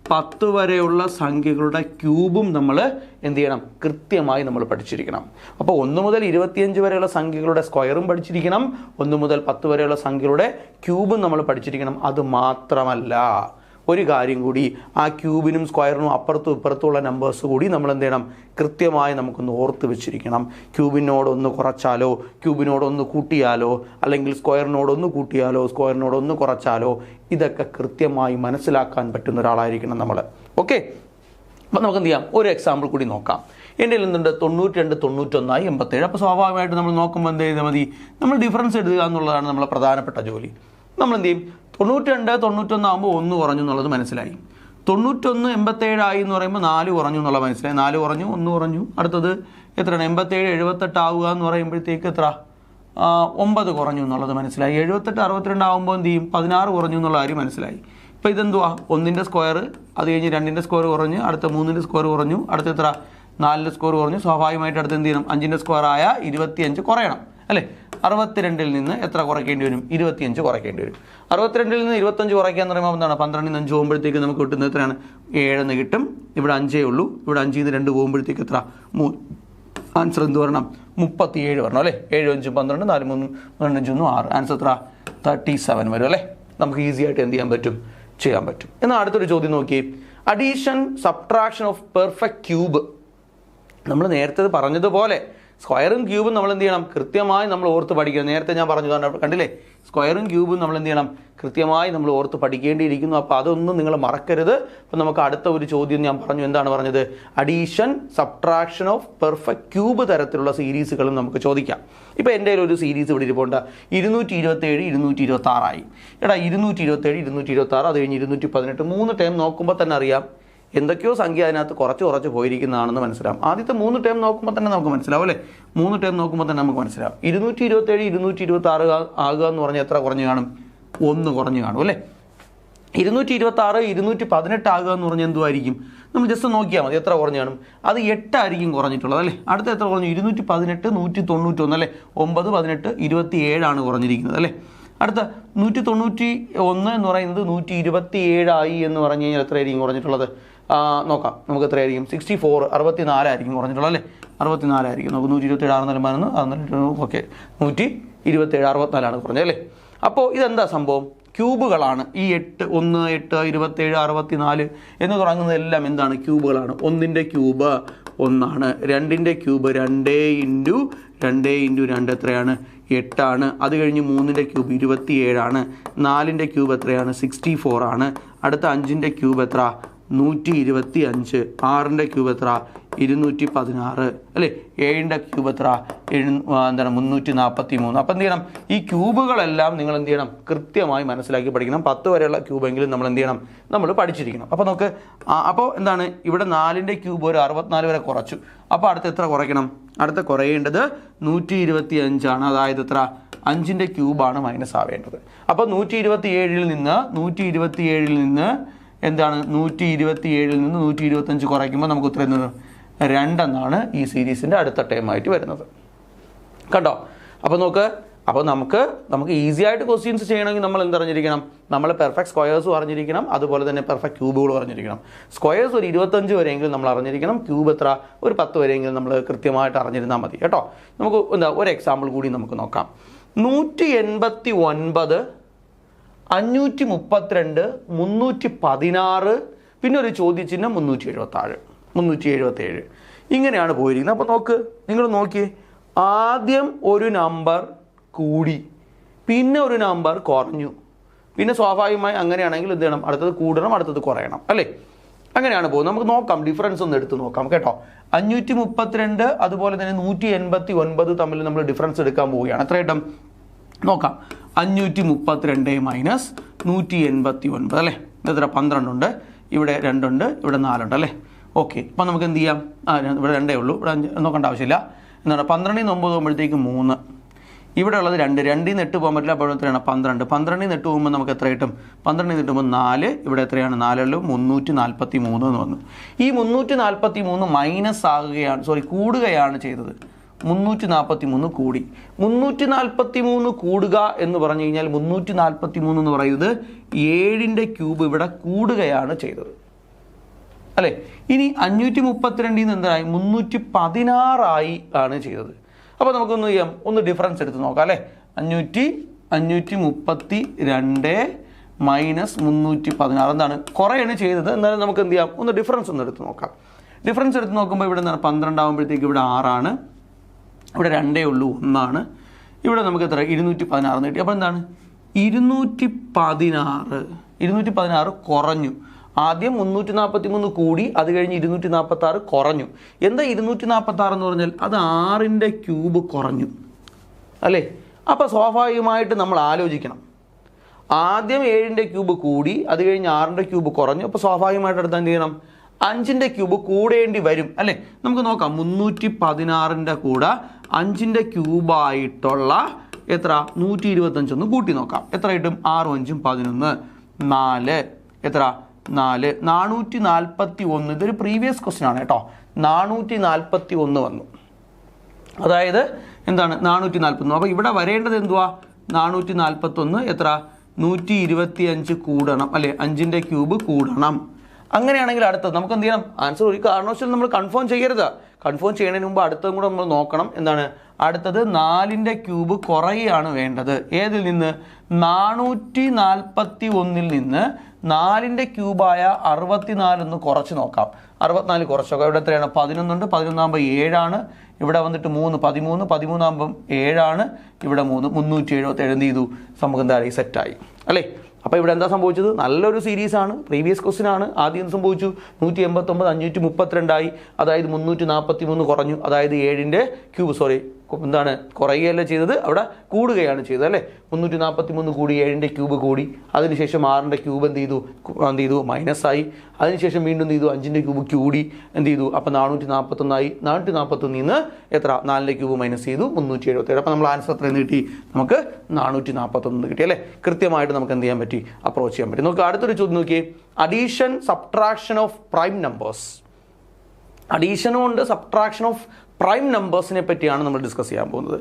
10 വരെയുള്ള സംഖ്യകളുടെ ക്യൂബും നമ്മൾ എന്ത് ചെയ്യണം? കൃത്യമായി നമ്മൾ പഠിച്ചിരിക്കണം. അപ്പോൾ 1 മുതൽ 25 വരെയുള്ള സംഖ്യകളുടെ സ്ക്വയറും പഠിച്ചിരിക്കണം, 1 മുതൽ 10 വരെയുള്ള സംഖ്യകളുടെ ക്യൂബും നമ്മൾ പഠിച്ചിരിക്കണം. അത് മാത്രമല്ല, ഒരു കാര്യം കൂടി, ആ ക്യൂബിനും സ്ക്വയറിനും അപ്പുറത്തും ഇപ്പുറത്തുമുള്ള നമ്പേഴ്സ് കൂടി നമ്മൾ എന്ത് ചെയ്യണം? കൃത്യമായി നമുക്കൊന്ന് ഓർത്ത് വെച്ചിരിക്കണം. ക്യൂബിനോടൊന്ന് കുറച്ചാലോ, ക്യൂബിനോടൊന്ന് കൂട്ടിയാലോ, അല്ലെങ്കിൽ സ്ക്വയറിനോടൊന്ന് കൂട്ടിയാലോ, സ്ക്വയറിനോടൊന്ന് കുറച്ചാലോ, ഇതൊക്കെ കൃത്യമായി മനസ്സിലാക്കാൻ പറ്റുന്ന ഒരാളായിരിക്കണം നമ്മൾ. ഓക്കെ, അപ്പം നമുക്ക് എന്ത് ചെയ്യാം? ഒരു എക്സാമ്പിൾ കൂടി നോക്കാം. എൻ്റെ കയ്യിൽ നിന്നുണ്ട് 92, 91, 87. അപ്പോൾ സ്വാഭാവികമായിട്ട് നമ്മൾ നോക്കുമ്പോൾ എന്ത് ചെയ്താൽ മതി? നമ്മൾ ഡിഫറൻസ് എഴുതുക എന്നുള്ളതാണ് നമ്മളെ പ്രധാനപ്പെട്ട ജോലി. നമ്മൾ എന്ത് ചെയ്യും? 92, 91 ആകുമ്പോൾ 1 കുറഞ്ഞു എന്നുള്ളത് മനസ്സിലായി. 91 87 ആയി എന്ന് പറയുമ്പോൾ 4 കുറഞ്ഞു എന്നുള്ളത് മനസ്സിലായി. 4 കുറഞ്ഞു, 1 കുറഞ്ഞു. അടുത്തത് എത്രയാണ്? 87 78 ആവുക എന്ന് പറയുമ്പോഴത്തേക്ക് എത്ര? 9 കുറഞ്ഞു എന്നുള്ളത് മനസ്സിലായി. 78 62 ആകുമ്പോൾ എന്ത് ചെയ്യും? 16 കുറഞ്ഞു എന്നുള്ള കാര്യം മനസ്സിലായി. ഇപ്പോൾ ഇതെന്തുവാ? 1ൻ്റെ സ്ക്വയർ, അത് കഴിഞ്ഞ് 2ൻ്റെ സ്ക്വയർ കുറഞ്ഞു, അടുത്ത 3ൻ്റെ സ്ക്വയർ കുറഞ്ഞു, അടുത്ത എത്ര? 4ൻ്റെ സ്ക്വയർ കുറഞ്ഞു. സ്വാഭാവികമായിട്ട് അടുത്ത് എന്ത് ചെയ്യണം? 5ൻ്റെ സ്ക്വയർ ആയ 25 കുറയണം അല്ലേ? 62 നിന്ന് എത്ര കുറയ്ക്കേണ്ടി വരും? 25 കുറയ്ക്കേണ്ടി വരും. 62 നിന്ന് 25 കുറയ്ക്കുക എന്ന് പറയുമ്പോൾ എന്താണ്? 12 5 പോകുമ്പോഴത്തേക്ക് നമുക്ക് കിട്ടുന്നത് എത്രയാണ്? 7 കിട്ടും. ഇവിടെ 5 ഉള്ളൂ. ഇവിടെ 5 2 പോകുമ്പോഴത്തേക്ക് എത്ര? 3. ആൻസർ എന്ത് വരണം? 37 വരണം അല്ലേ? 7 5 12 4 3 2 5 6. ആൻസർ എത്ര? 37 വരും അല്ലേ? നമുക്ക് ഈസി ആയിട്ട് എന്ത് ചെയ്യാൻ പറ്റും. എന്നാൽ അടുത്തൊരു ചോദ്യം നോക്കി. Addition subtraction of perfect cube. നമ്മൾ നേരത്തെ പറഞ്ഞതുപോലെ സ്ക്വയറും ക്യൂബും നമ്മൾ എന്ത് ചെയ്യണം? കൃത്യമായി നമ്മൾ ഓർത്ത് പഠിക്കണം. നേരത്തെ ഞാൻ പറഞ്ഞു കണ്ടില്ലേ? സ്ക്വയറും ക്യൂബും നമ്മൾ എന്ത് ചെയ്യണം? കൃത്യമായി നമ്മൾ ഓർത്ത് പഠിക്കേണ്ടിയിരിക്കുന്നു. അപ്പോൾ അതൊന്നും നിങ്ങൾ മറക്കരുത്. അപ്പോൾ നമുക്ക് അടുത്ത ഒരു ചോദ്യം ഞാൻ പറഞ്ഞു. എന്താണ് പറഞ്ഞത്? Addition subtraction of perfect cube തരത്തിലുള്ള സീരീസുകളും നമുക്ക് ചോദിക്കാം. ഇപ്പോൾ എൻ്റെ ഒരു സീരീസ് ഇവിടെ ഇരിപ്പുണ്ട്. 227 226 ആയി. എടാ 227 226, അത് കഴിഞ്ഞ് 218. 3 ടൈം നോക്കുമ്പോൾ തന്നെ അറിയാം എന്തൊക്കെയോ സംഖ്യ അതിനകത്ത് കുറച്ച് പോയിരിക്കുന്നതാണെന്ന് മനസ്സിലാവും. ആദ്യത്തെ 3 ടൈം നോക്കുമ്പോൾ തന്നെ നമുക്ക് മനസ്സിലാവും അല്ലേ? 3 ടൈം നോക്കുമ്പോൾ തന്നെ നമുക്ക് മനസ്സിലാവും. 227 226 ആകുക എന്ന് പറഞ്ഞാൽ എത്ര കുറഞ്ഞു കാണും? 1 കുറഞ്ഞു കാണും അല്ലേ? 226 218 ആകുക എന്ന് പറഞ്ഞാൽ എന്തുമായിരിക്കും? നമ്മൾ ജസ്റ്റ് നോക്കിയാൽ മതി എത്ര കുറഞ്ഞു കാണും. അത് 8 ആയിരിക്കും കുറഞ്ഞിട്ടുള്ളത് അല്ലേ? അടുത്ത എത്ര കുറഞ്ഞു? 218 191 അല്ലേ? 9 18 27 ആണ് കുറഞ്ഞിരിക്കുന്നത് അല്ലേ? അടുത്ത 191 എന്ന് പറയുന്നത് 127 ആയി എന്ന് പറഞ്ഞു കഴിഞ്ഞാൽ എത്രയായിരിക്കും കുറഞ്ഞിട്ടുള്ളത്? നോക്കാം നമുക്ക് എത്രയായിരിക്കും? 64 64 ആയിരിക്കും കുറഞ്ഞിട്ടുള്ളത് അല്ലേ? 64 ആയിരിക്കും. നമുക്ക് 127 6 ഓക്കെ 127 64 കുറഞ്ഞത് അല്ലേ? അപ്പോൾ ഇതെന്താ സംഭവം? ക്യൂബുകളാണ്. ഈ 8 1 8 27 64 എന്ന് തുടങ്ങുന്നതെല്ലാം എന്താണ്? ക്യൂബുകളാണ്. 1ൻ്റെ ക്യൂബ് 1 ആണ്. 2ൻ്റെ ക്യൂബ് 2 × 2 എത്രയാണ്? 8 ആണ്. അത് കഴിഞ്ഞ് 3ൻ്റെ ക്യൂബ് 27 ആണ്. 4ൻ്റെ ക്യൂബ് എത്രയാണ്? 64 ആണ്. അടുത്ത 5ൻ്റെ ക്യൂബ് എത്ര? 125. 6ൻ്റെ ക്യൂബ് എത്ര? 216 അല്ലേ? 7ൻ്റെ ക്യൂബ് എത്ര? 343. അപ്പം എന്ത് ചെയ്യണം? ഈ ക്യൂബുകളെല്ലാം നിങ്ങൾ എന്ത് ചെയ്യണം? കൃത്യമായി മനസ്സിലാക്കി പഠിക്കണം. 10 വരെയുള്ള ക്യൂബെങ്കിലും നമ്മൾ എന്ത് ചെയ്യണം? നമ്മൾ പഠിച്ചിരിക്കണം. അപ്പോൾ നമുക്ക് അപ്പോൾ എന്താണ്? ഇവിടെ 4ൻ്റെ ക്യൂബ് ഒരു 64 വരെ കുറച്ചു. അപ്പോൾ അടുത്ത് എത്ര കുറയ്ക്കണം? അടുത്ത കുറയേണ്ടത് 125 ആണ്. അതായത് എത്ര? 5ൻ്റെ ക്യൂബാണ് മൈനസ് ആവേണ്ടത്. അപ്പോൾ 127 നിന്ന് എന്താണ്? 127 നിന്ന് 125 കുറയ്ക്കുമ്പോൾ നമുക്ക് ഉത്തരം 2 എന്നാണ് ഈ സീരീസിൻ്റെ അടുത്ത ടൈമായിട്ട് വരുന്നത്. കണ്ടോ? അപ്പോൾ നമുക്ക് ഈസി ആയിട്ട് ക്വസ്റ്റ്യൻസ് ചെയ്യണമെങ്കിൽ നമ്മൾ എന്തറിഞ്ഞിരിക്കണം? നമ്മൾ പെർഫെക്റ്റ് സ്ക്വയേഴ്സും അറിഞ്ഞിരിക്കണം, അതുപോലെ തന്നെ പെർഫെക്റ്റ് ക്യൂബുകളും അറിഞ്ഞിരിക്കണം. സ്ക്വയേഴ്സ് ഒരു 25 വരെയെങ്കിലും നമ്മൾ അറിഞ്ഞിരിക്കണം. ക്യൂബ് എത്ര? ഒരു 10 വരെയെങ്കിലും നമ്മൾ കൃത്യമായിട്ട് അറിഞ്ഞിരുന്നാൽ മതി കേട്ടോ. നമുക്ക് ഒരു എക്സാമ്പിൾ കൂടി നമുക്ക് നോക്കാം. 189 532 316 പിന്നെ ഒരു ചോദ്യചിഹ്നം 377 ഇങ്ങനെയാണ് പോയിരിക്കുന്നത്. അപ്പോൾ നിങ്ങൾ നോക്കിയേ, ആദ്യം ഒരു നമ്പർ കൂടി, പിന്നെ ഒരു നമ്പർ കുറഞ്ഞു. പിന്നെ സ്വാഭാവികമായി അങ്ങനെയാണെങ്കിൽ എന്ത് ചെയ്യണം? അടുത്തത് കൂടണം, അടുത്തത് കുറയണം അല്ലേ? അങ്ങനെയാണ് പോകുന്നത്. നമുക്ക് നോക്കാം, ഡിഫറൻസ് ഒന്ന് എടുത്ത് നോക്കാം കേട്ടോ. 532 അതുപോലെ തന്നെ 189 തമ്മിൽ നമ്മൾ ഡിഫറൻസ് എടുക്കാൻ പോവുകയാണ്. എത്ര കിട്ടും നോക്കാം. 532 മൈനസ് 189 അല്ലേ? എത്ര? 12 ഉണ്ട്, ഇവിടെ 2 ഉണ്ട്, ഇവിടെ 4 ഉണ്ട് അല്ലേ? ഓക്കെ, അപ്പം നമുക്ക് എന്ത് ചെയ്യാം? ഇവിടെ 2 ഉള്ളൂ, ഇവിടെ 5 നോക്കേണ്ട ആവശ്യമില്ല. എന്താണ്? 12 9 പോകുമ്പോഴത്തേക്ക് 3, ഇവിടെ ഉള്ളത് 2, 2 8 പോകാൻ പറ്റില്ല. അപ്പോൾ എത്രയാണ്? 12. 12 8 പോകുമ്പോൾ നമുക്ക് എത്ര കിട്ടും? 12 8 4, ഇവിടെ എത്രയാണ്? 4 343 എന്ന് വന്നു. ഈ 343 മൈനസ് ആകുകയാണ്, കൂടുകയാണ് ചെയ്തത്. 343 കൂടി. 343 കൂടുക എന്ന് പറഞ്ഞു കഴിഞ്ഞാൽ 343 എന്ന് പറയുന്നത് 7ന്റെ ക്യൂബ് ഇവിടെ കൂടുകയാണ് ചെയ്തത് അല്ലേ? ഇനി 532 എന്തായി? 316 ആണ് ചെയ്തത്. അപ്പോൾ നമുക്കൊന്ന് ചെയ്യാം, ഒന്ന് ഡിഫറൻസ് എടുത്ത് നോക്കാം അല്ലേ? 532 മൈനസ് 316 എന്താണ്? കുറയാണ് ചെയ്തത്. എന്നാലും നമുക്ക് എന്ത് ചെയ്യാം? ഒന്ന് ഡിഫറൻസ് ഒന്ന് എടുത്ത് നോക്കാം. ഡിഫറൻസ് എടുത്ത് നോക്കുമ്പോൾ ഇവിടെ എന്താണ്? 12 ആകുമ്പോഴത്തേക്ക് ഇവിടെ 6 ആണ്, ഇവിടെ 2 ഉള്ളൂ, 1 ആണ്. ഇവിടെ നമുക്ക് എത്ര? 216 കിട്ടി. അപ്പോൾ എന്താണ്? 216 കുറഞ്ഞു. ആദ്യം 343 കൂടി, അത് കഴിഞ്ഞ് 246 കുറഞ്ഞു. എന്താ 246 എന്ന് പറഞ്ഞാൽ? അത് 6ന്റെ ക്യൂബ് കുറഞ്ഞു അല്ലേ? അപ്പോൾ സ്വാഭാവികമായിട്ട് നമ്മൾ ആലോചിക്കണം, ആദ്യം 7ന്റെ ക്യൂബ് കൂടി, അത് കഴിഞ്ഞ് 6ന്റെ ക്യൂബ് കുറഞ്ഞു. അപ്പോൾ സ്വാഭാവികമായിട്ട് അടുത്ത് എന്ത് ചെയ്യണം? 5ന്റെ ക്യൂബ് കൂടേണ്ടി വരും അല്ലേ? നമുക്ക് നോക്കാം. 316ന്റെ കൂടെ 5ന്റെ ക്യൂബായിട്ടുള്ള എത്ര? 125 ഒന്ന് കൂട്ടി നോക്കാം. എത്ര കിട്ടും? 6 5 11, 4 എത്ര? 4 441. ഇതൊരു പ്രീവിയസ് ക്വസ്റ്റ്യൻ ആണ് കേട്ടോ. 441 വന്നു. അതായത് എന്താണ്? 441. അപ്പോൾ ഇവിടെ വരേണ്ടത് എന്തുവാ? 441 എത്ര? 125 കൂടണം അല്ലേ? 5ന്റെ ക്യൂബ് കൂടണം. അങ്ങനെയാണെങ്കിൽ അടുത്തത് നമുക്ക് എന്ത് ചെയ്യണം? ആൻസർ ഒരു കാരണവശാലും നമ്മൾ കൺഫേം ചെയ്യരുത്. കൺഫേം ചെയ്യുന്നതിന് മുമ്പ് അടുത്തതും കൂടെ നമ്മൾ നോക്കണം. എന്താണ് അടുത്തത്? 4ന്റെ ക്യൂബ് കുറയുകയാണ് വേണ്ടത്. ഏതിൽ നിന്ന്? 441 നിന്ന് 4ന്റെ ക്യൂബായ 64 ഒന്ന് കുറച്ച് നോക്കാം. 64 കുറച്ച് നോക്കാം. ഇവിടെ എത്രയാണ്? 11 ഉണ്ട്, 11 ആകുമ്പോൾ 7 ആണ്. ഇവിടെ വന്നിട്ട് 3 13, 13 ആകുമ്പം 7 ആണ്. ഇവിടെ 3 377 എന്ത് ചെയ്തു? നമുക്ക് എന്തായാലും സെറ്റായി അല്ലേ? അപ്പോൾ ഇവിടെ എന്താ സംഭവിച്ചത്? നല്ലൊരു സീരീസാണ്, പ്രീവിയസ് ക്വസ്റ്റ്യൻ ആണ്. ആദ്യം സംഭവിച്ചു 189 532 ആയി, അതായത് 343 കുറഞ്ഞു, അതായത് 7ന്റെ ക്യൂബ് എന്താണ്? കുറയുകയല്ല ചെയ്തത്, അവിടെ കൂടുകയാണ് ചെയ്തത് അല്ലേ? 343 കൂടി, 7ന്റെ ക്യൂബ് കൂടി, അതിനുശേഷം 6ന്റെ ക്യൂബ് എന്ത് ചെയ്തു? മൈനസ് ആയി. അതിനുശേഷം വീണ്ടും എന്ത് ചെയ്തു? 5ന്റെ ക്യൂബ് കൂടി, എന്ത് ചെയ്തു? അപ്പോൾ 441 ആയി. 441 നിന്ന് എത്ര? 4ന്റെ ക്യൂബ് മൈനസ് ചെയ്തു, 377. അപ്പോൾ നമ്മൾ ആൻസർ എത്ര കിട്ടി? നമുക്ക് 441 കിട്ടി അല്ലേ? കൃത്യമായിട്ട് നമുക്ക് എന്ത് ചെയ്യാൻ പറ്റി? അപ്രോച്ച് ചെയ്യാൻ പറ്റി. നമുക്ക് അടുത്തൊരു ചോദ്യം നോക്കിയേ. Addition subtraction of prime numbers. അഡീഷനും ഉണ്ട്, സബ്ട്രാക്ഷൻ ഓഫ് പ്രൈം നമ്പേഴ്സിനെ പറ്റിയാണ് നമ്മൾ ഡിസ്കസ് ചെയ്യാൻ പോകുന്നത്.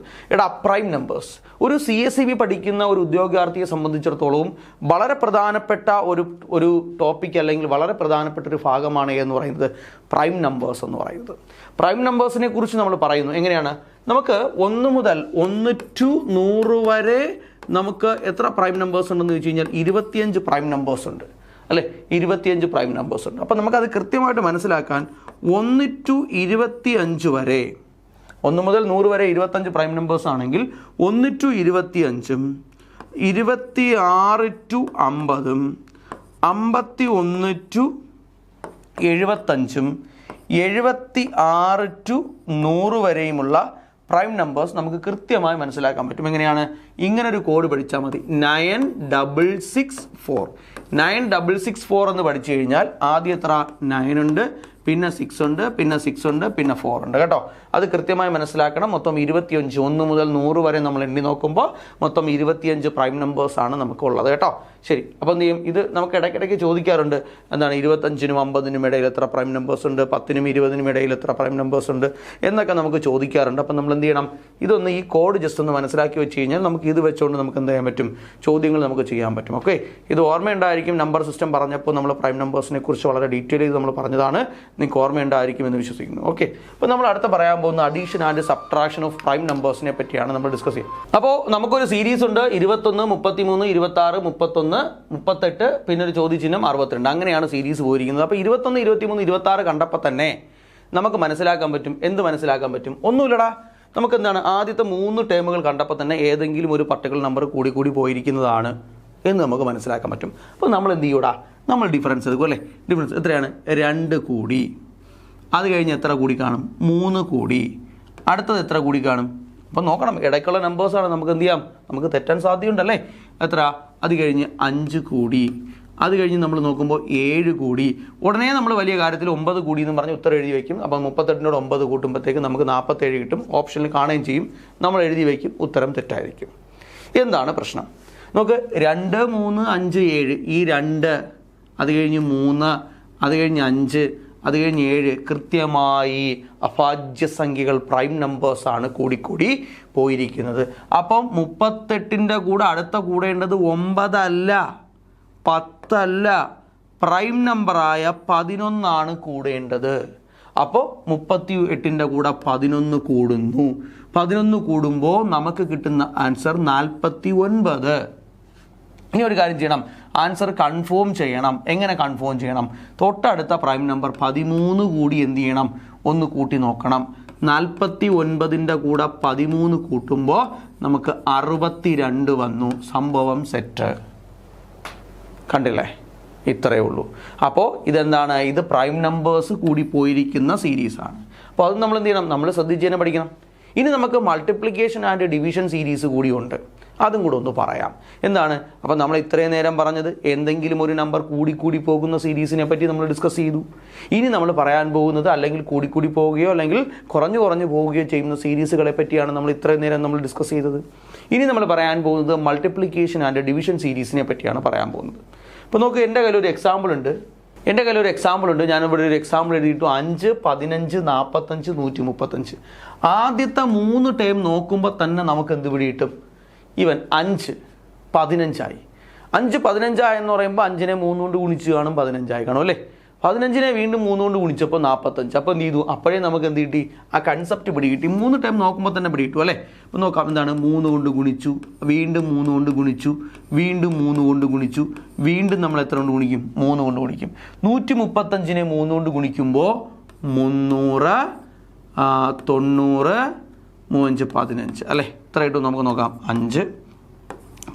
പ്രൈം നമ്പേഴ്സ് ഒരു CSEB പഠിക്കുന്ന ഒരു ഉദ്യോഗാർത്ഥിയെ സംബന്ധിച്ചിടത്തോളം വളരെ പ്രധാനപ്പെട്ട ഒരു ടോപ്പിക് അല്ലെങ്കിൽ വളരെ പ്രധാനപ്പെട്ട ഒരു ഭാഗമാണ് എന്ന് പറയുന്നത് പ്രൈം നമ്പേഴ്സ് എന്ന് പറയുന്നത്. പ്രൈം നമ്പേഴ്സിനെ കുറിച്ച് നമ്മൾ പറയുന്നു എങ്ങനെയാണ്? നമുക്ക് 1 മുതൽ 1 to 100 വരെ നമുക്ക് എത്ര പ്രൈം നമ്പേഴ്സ് ഉണ്ടെന്ന് ചോദിച്ചു കഴിഞ്ഞാൽ 25 പ്രൈം നമ്പേഴ്സ് ഉണ്ട് അല്ലേ? 25 പ്രൈം നമ്പേഴ്സ് ഉണ്ട്. അപ്പോൾ നമുക്കത് കൃത്യമായിട്ട് മനസ്സിലാക്കാൻ 1 to 25 വരെ, 1 മുതൽ 100 വരെ 25 പ്രൈം നമ്പേഴ്സ് ആണെങ്കിൽ 1 to 25, 26 to 50, 51 to 75, 76 to 100 വരെയുമുള്ള prime numbers നമുക്ക് കൃത്യമായി മനസ്സിലാക്കാൻ പറ്റും. എങ്ങനെയാണ്? ഇങ്ങനൊരു കോഡ് പഠിച്ചാൽ മതി. 9664. 9664 എന്ന് പഠിച്ചു കഴിഞ്ഞാൽ ആദ്യം എത്ര? 9 ഉണ്ട്, പിന്നെ 6 ഉണ്ട്, പിന്നെ 6 ഉണ്ട്, പിന്നെ 4 ഉണ്ട് കേട്ടോ. അത് കൃത്യമായി മനസ്സിലാക്കണം. മൊത്തം 25, 1 മുതൽ 100 വരെ നമ്മൾ എണ്ണി നോക്കുമ്പോൾ മൊത്തം 25 പ്രൈം നമ്പേഴ്സ് ആണ് നമുക്കുള്ളത് കേട്ടോ. ശരി, അപ്പോൾ എന്ത് ചെയ്യും? ഇത് നമുക്ക് ഇടയ്ക്കിടയ്ക്ക് ചോദിക്കാറുണ്ട്. എന്താണ് 25നും 50നും ഇടയിൽ എത്ര പ്രൈം നമ്പേഴ്സ് ഉണ്ട്, 10നും 20നും ഇടയിൽ എത്ര പ്രൈം നമ്പേഴ്സ് ഉണ്ട് എന്നൊക്കെ നമുക്ക് ചോദിക്കാറുണ്ട്. അപ്പം നമ്മൾ എന്ത് ചെയ്യണം? ഇതൊന്ന് ഈ കോഡ് ജസ്റ്റ് ഒന്ന് മനസ്സിലാക്കി വെച്ച് കഴിഞ്ഞാൽ നമുക്ക് ഇത് വെച്ചുകൊണ്ട് നമുക്ക് എന്ത് ചെയ്യാൻ പറ്റും? ചോദ്യങ്ങൾ നമുക്ക് ചെയ്യാൻ പറ്റും. ഓക്കെ, ഇത് ഓർമ്മയുണ്ടായിരിക്കും. നമ്പർ സിസ്റ്റം പറഞ്ഞപ്പോൾ നമ്മൾ പ്രൈം നമ്പേഴ്സിനെ കുറിച്ച് വളരെ ഡീറ്റെയിൽ ചെയ്ത് നമ്മൾ പറഞ്ഞതാണ്. നിങ്ങൾക്ക് ഓർമ്മയുണ്ടായിരിക്കും എന്ന് വിശ്വസിക്കുന്നു. ഓക്കെ, അപ്പോൾ നമ്മൾ അടുത്ത പറയാൻ പോകുന്ന addition and subtraction of prime നമ്പേഴ്സിനെ പറ്റിയാണ് നമ്മൾ ഡിസ്കസ് ചെയ്യുന്നത്. അപ്പോൾ നമുക്കൊരു സീരീസ് ഉണ്ട് 21, 33, 26, 31, 38, പിന്നെ ഒരു ചോദ്യചിഹ്നം 62. അങ്ങനെയാണ് സീരീസ് പോയിരിക്കുന്നത്. അപ്പോൾ 21, 23, 26 കണ്ടപ്പോൾ തന്നെ നമുക്ക് മനസ്സിലാക്കാൻ പറ്റും. എന്ത് മനസ്സിലാക്കാൻ പറ്റും? ഒന്നുമില്ലടാ, നമുക്ക് എന്താണ് ആദ്യത്തെ 3 ടേമുകൾ കണ്ടപ്പോൾ തന്നെ ഏതെങ്കിലും ഒരു പർട്ടിക്കുലർ നമ്പർ കൂടി പോയിരിക്കുന്നതാണ് എന്ന് നമുക്ക് മനസ്സിലാക്കാൻ പറ്റും. അപ്പോൾ നമ്മൾ എന്ത് ചെയ്യൂടാ, നമ്മൾ ഡിഫറൻസ് എടുക്കും അല്ലേ. ഡിഫറൻസ് എത്രയാണ്? 2 കൂടി. അത് കഴിഞ്ഞ് എത്ര കൂടി കാണും? 3 കൂടി. അടുത്തത് എത്ര കൂടി കാണും? അപ്പോൾ നോക്കണം, ഇടയ്ക്കുള്ള നമ്പേഴ്സാണ്, നമുക്ക് എന്ത് ചെയ്യാം, നമുക്ക് തെറ്റാൻ സാധ്യതയുണ്ടല്ലേ. എത്ര? അത് കഴിഞ്ഞ് 5 കൂടി. അത് കഴിഞ്ഞ് നമ്മൾ നോക്കുമ്പോൾ 7 കൂടി. ഉടനെ നമ്മൾ വലിയ കാര്യത്തിൽ 9 കൂടി എന്ന് പറഞ്ഞ് ഉത്തരം എഴുതി വയ്ക്കും. അപ്പോൾ 38 9 കൂട്ടുമ്പോഴത്തേക്ക് നമുക്ക് 47 കിട്ടും. ഓപ്ഷനിൽ കാണുകയും ചെയ്യും. നമ്മൾ എഴുതി വയ്ക്കും, ഉത്തരം തെറ്റായിരിക്കും. എന്താണ് പ്രശ്നം? നമുക്ക് 2 3 5 7 ഈ 2, അത് കഴിഞ്ഞ് 3, അത് കഴിഞ്ഞ് 5, അത് കഴിഞ്ഞ് 7 കൃത്യമായി അഭാജ്യസംഖ്യകൾ പ്രൈം നമ്പേഴ്സാണ് കൂടി പോയിരിക്കുന്നത്. അപ്പം 38ൻ്റെ കൂടെ അടുത്ത കൂടേണ്ടത് 9 അല്ല, 10 അല്ല, പ്രൈം നമ്പറായ 11 കൂടേണ്ടത്. അപ്പോൾ 38ൻ്റെ കൂടെ 11 കൂടുന്നു. 11 കൂടുമ്പോൾ നമുക്ക് കിട്ടുന്ന ആൻസർ 49. ഇനി ഒരു കാര്യം ചെയ്യണം, ആൻസർ കൺഫേം ചെയ്യണം. എങ്ങനെ കൺഫേം ചെയ്യണം? തൊട്ടടുത്ത പ്രൈം നമ്പർ 13 കൂടി എന്ത് ചെയ്യണം? ഒന്ന് കൂട്ടി നോക്കണം. 49ൻ്റെ കൂടെ 13 കൂട്ടുമ്പോൾ നമുക്ക് 62 വന്നു. സംഭവം സെറ്റ്. കണ്ടില്ലേ? ഇത്രയേ ഉള്ളൂ. അപ്പോൾ ഇതെന്താണ്? ഇത് പ്രൈം നമ്പേഴ്സ് കൂടി പോയിരിക്കുന്ന സീരീസാണ്. അപ്പോൾ അത് നമ്മൾ എന്ത് ചെയ്യണം? നമ്മൾ ശ്രദ്ധിച്ച് തന്നെ പഠിക്കണം. ഇനി നമുക്ക് മൾട്ടിപ്ലിക്കേഷൻ ആൻഡ് ഡിവിഷൻ സീരീസ് കൂടിയുണ്ട്, അതും കൂടെ ഒന്ന് പറയാം. എന്താണ്? അപ്പോൾ നമ്മൾ ഇത്രയും നേരം പറഞ്ഞത് എന്തെങ്കിലും ഒരു നമ്പർ കൂടി പോകുന്ന സീരീസിനെ പറ്റി നമ്മൾ ഡിസ്കസ് ചെയ്തു. ഇനി നമ്മൾ പറയാൻ പോകുന്നത് അല്ലെങ്കിൽ കൂടി പോവുകയോ അല്ലെങ്കിൽ കുറഞ്ഞു പോവുകയോ ചെയ്യുന്ന സീരീസുകളെ പറ്റിയാണ് നമ്മൾ ഇത്രയും നേരം നമ്മൾ ഡിസ്കസ് ചെയ്തത്. ഇനി നമ്മൾ പറയാൻ പോകുന്നത് മൾട്ടിപ്ലിക്കേഷൻ ആൻഡ് ഡിവിഷൻ സീരീസിനെ പറ്റിയാണ് പറയാൻ പോകുന്നത്. ഇപ്പോൾ നോക്ക്, എൻ്റെ കയ്യിൽ ഒരു എക്സാമ്പിൾ ഉണ്ട്. ഞാനിവിടെ ഒരു എക്സാമ്പിൾ എഴുതിയിട്ടു 5 15 45 135. ആദ്യത്തെ 3 ടേം നോക്കുമ്പോൾ തന്നെ നമുക്ക് എന്ത് പിടിയിട്ടും? ഇവൻ 5 15 എന്ന് പറയുമ്പോൾ 5നെ 3 കൊണ്ട് ഗുണിച്ച് കാണും, 15 കാണും അല്ലേ. 15നെ വീണ്ടും 3 കൊണ്ട് ഗുണിച്ചപ്പോൾ 45. അപ്പോൾ എന്ത് ചെയ്തു? അപ്പോഴേ നമുക്ക് എന്ത് കിട്ടി? ആ കൺസെപ്റ്റ് പിടികിട്ടി. 3 ടൈം നോക്കുമ്പോൾ തന്നെ പിടികിട്ടു അല്ലേ. അപ്പോൾ നോക്കാം, എന്താണ്? 3 കൊണ്ട് ഗുണിച്ചു, വീണ്ടും 3 കൊണ്ട് ഗുണിച്ചു, വീണ്ടും 3 കൊണ്ട് ഗുണിച്ചു, വീണ്ടും നമ്മൾ എത്ര കൊണ്ട് ഗുണിക്കും? 3 കൊണ്ട് ഗുണിക്കും. 135നെ 3 കൊണ്ട് ഗുണിക്കുമ്പോൾ 300 90 3 15 അല്ലേ. ഇത്രയായിട്ടും നമുക്ക് നോക്കാം. 5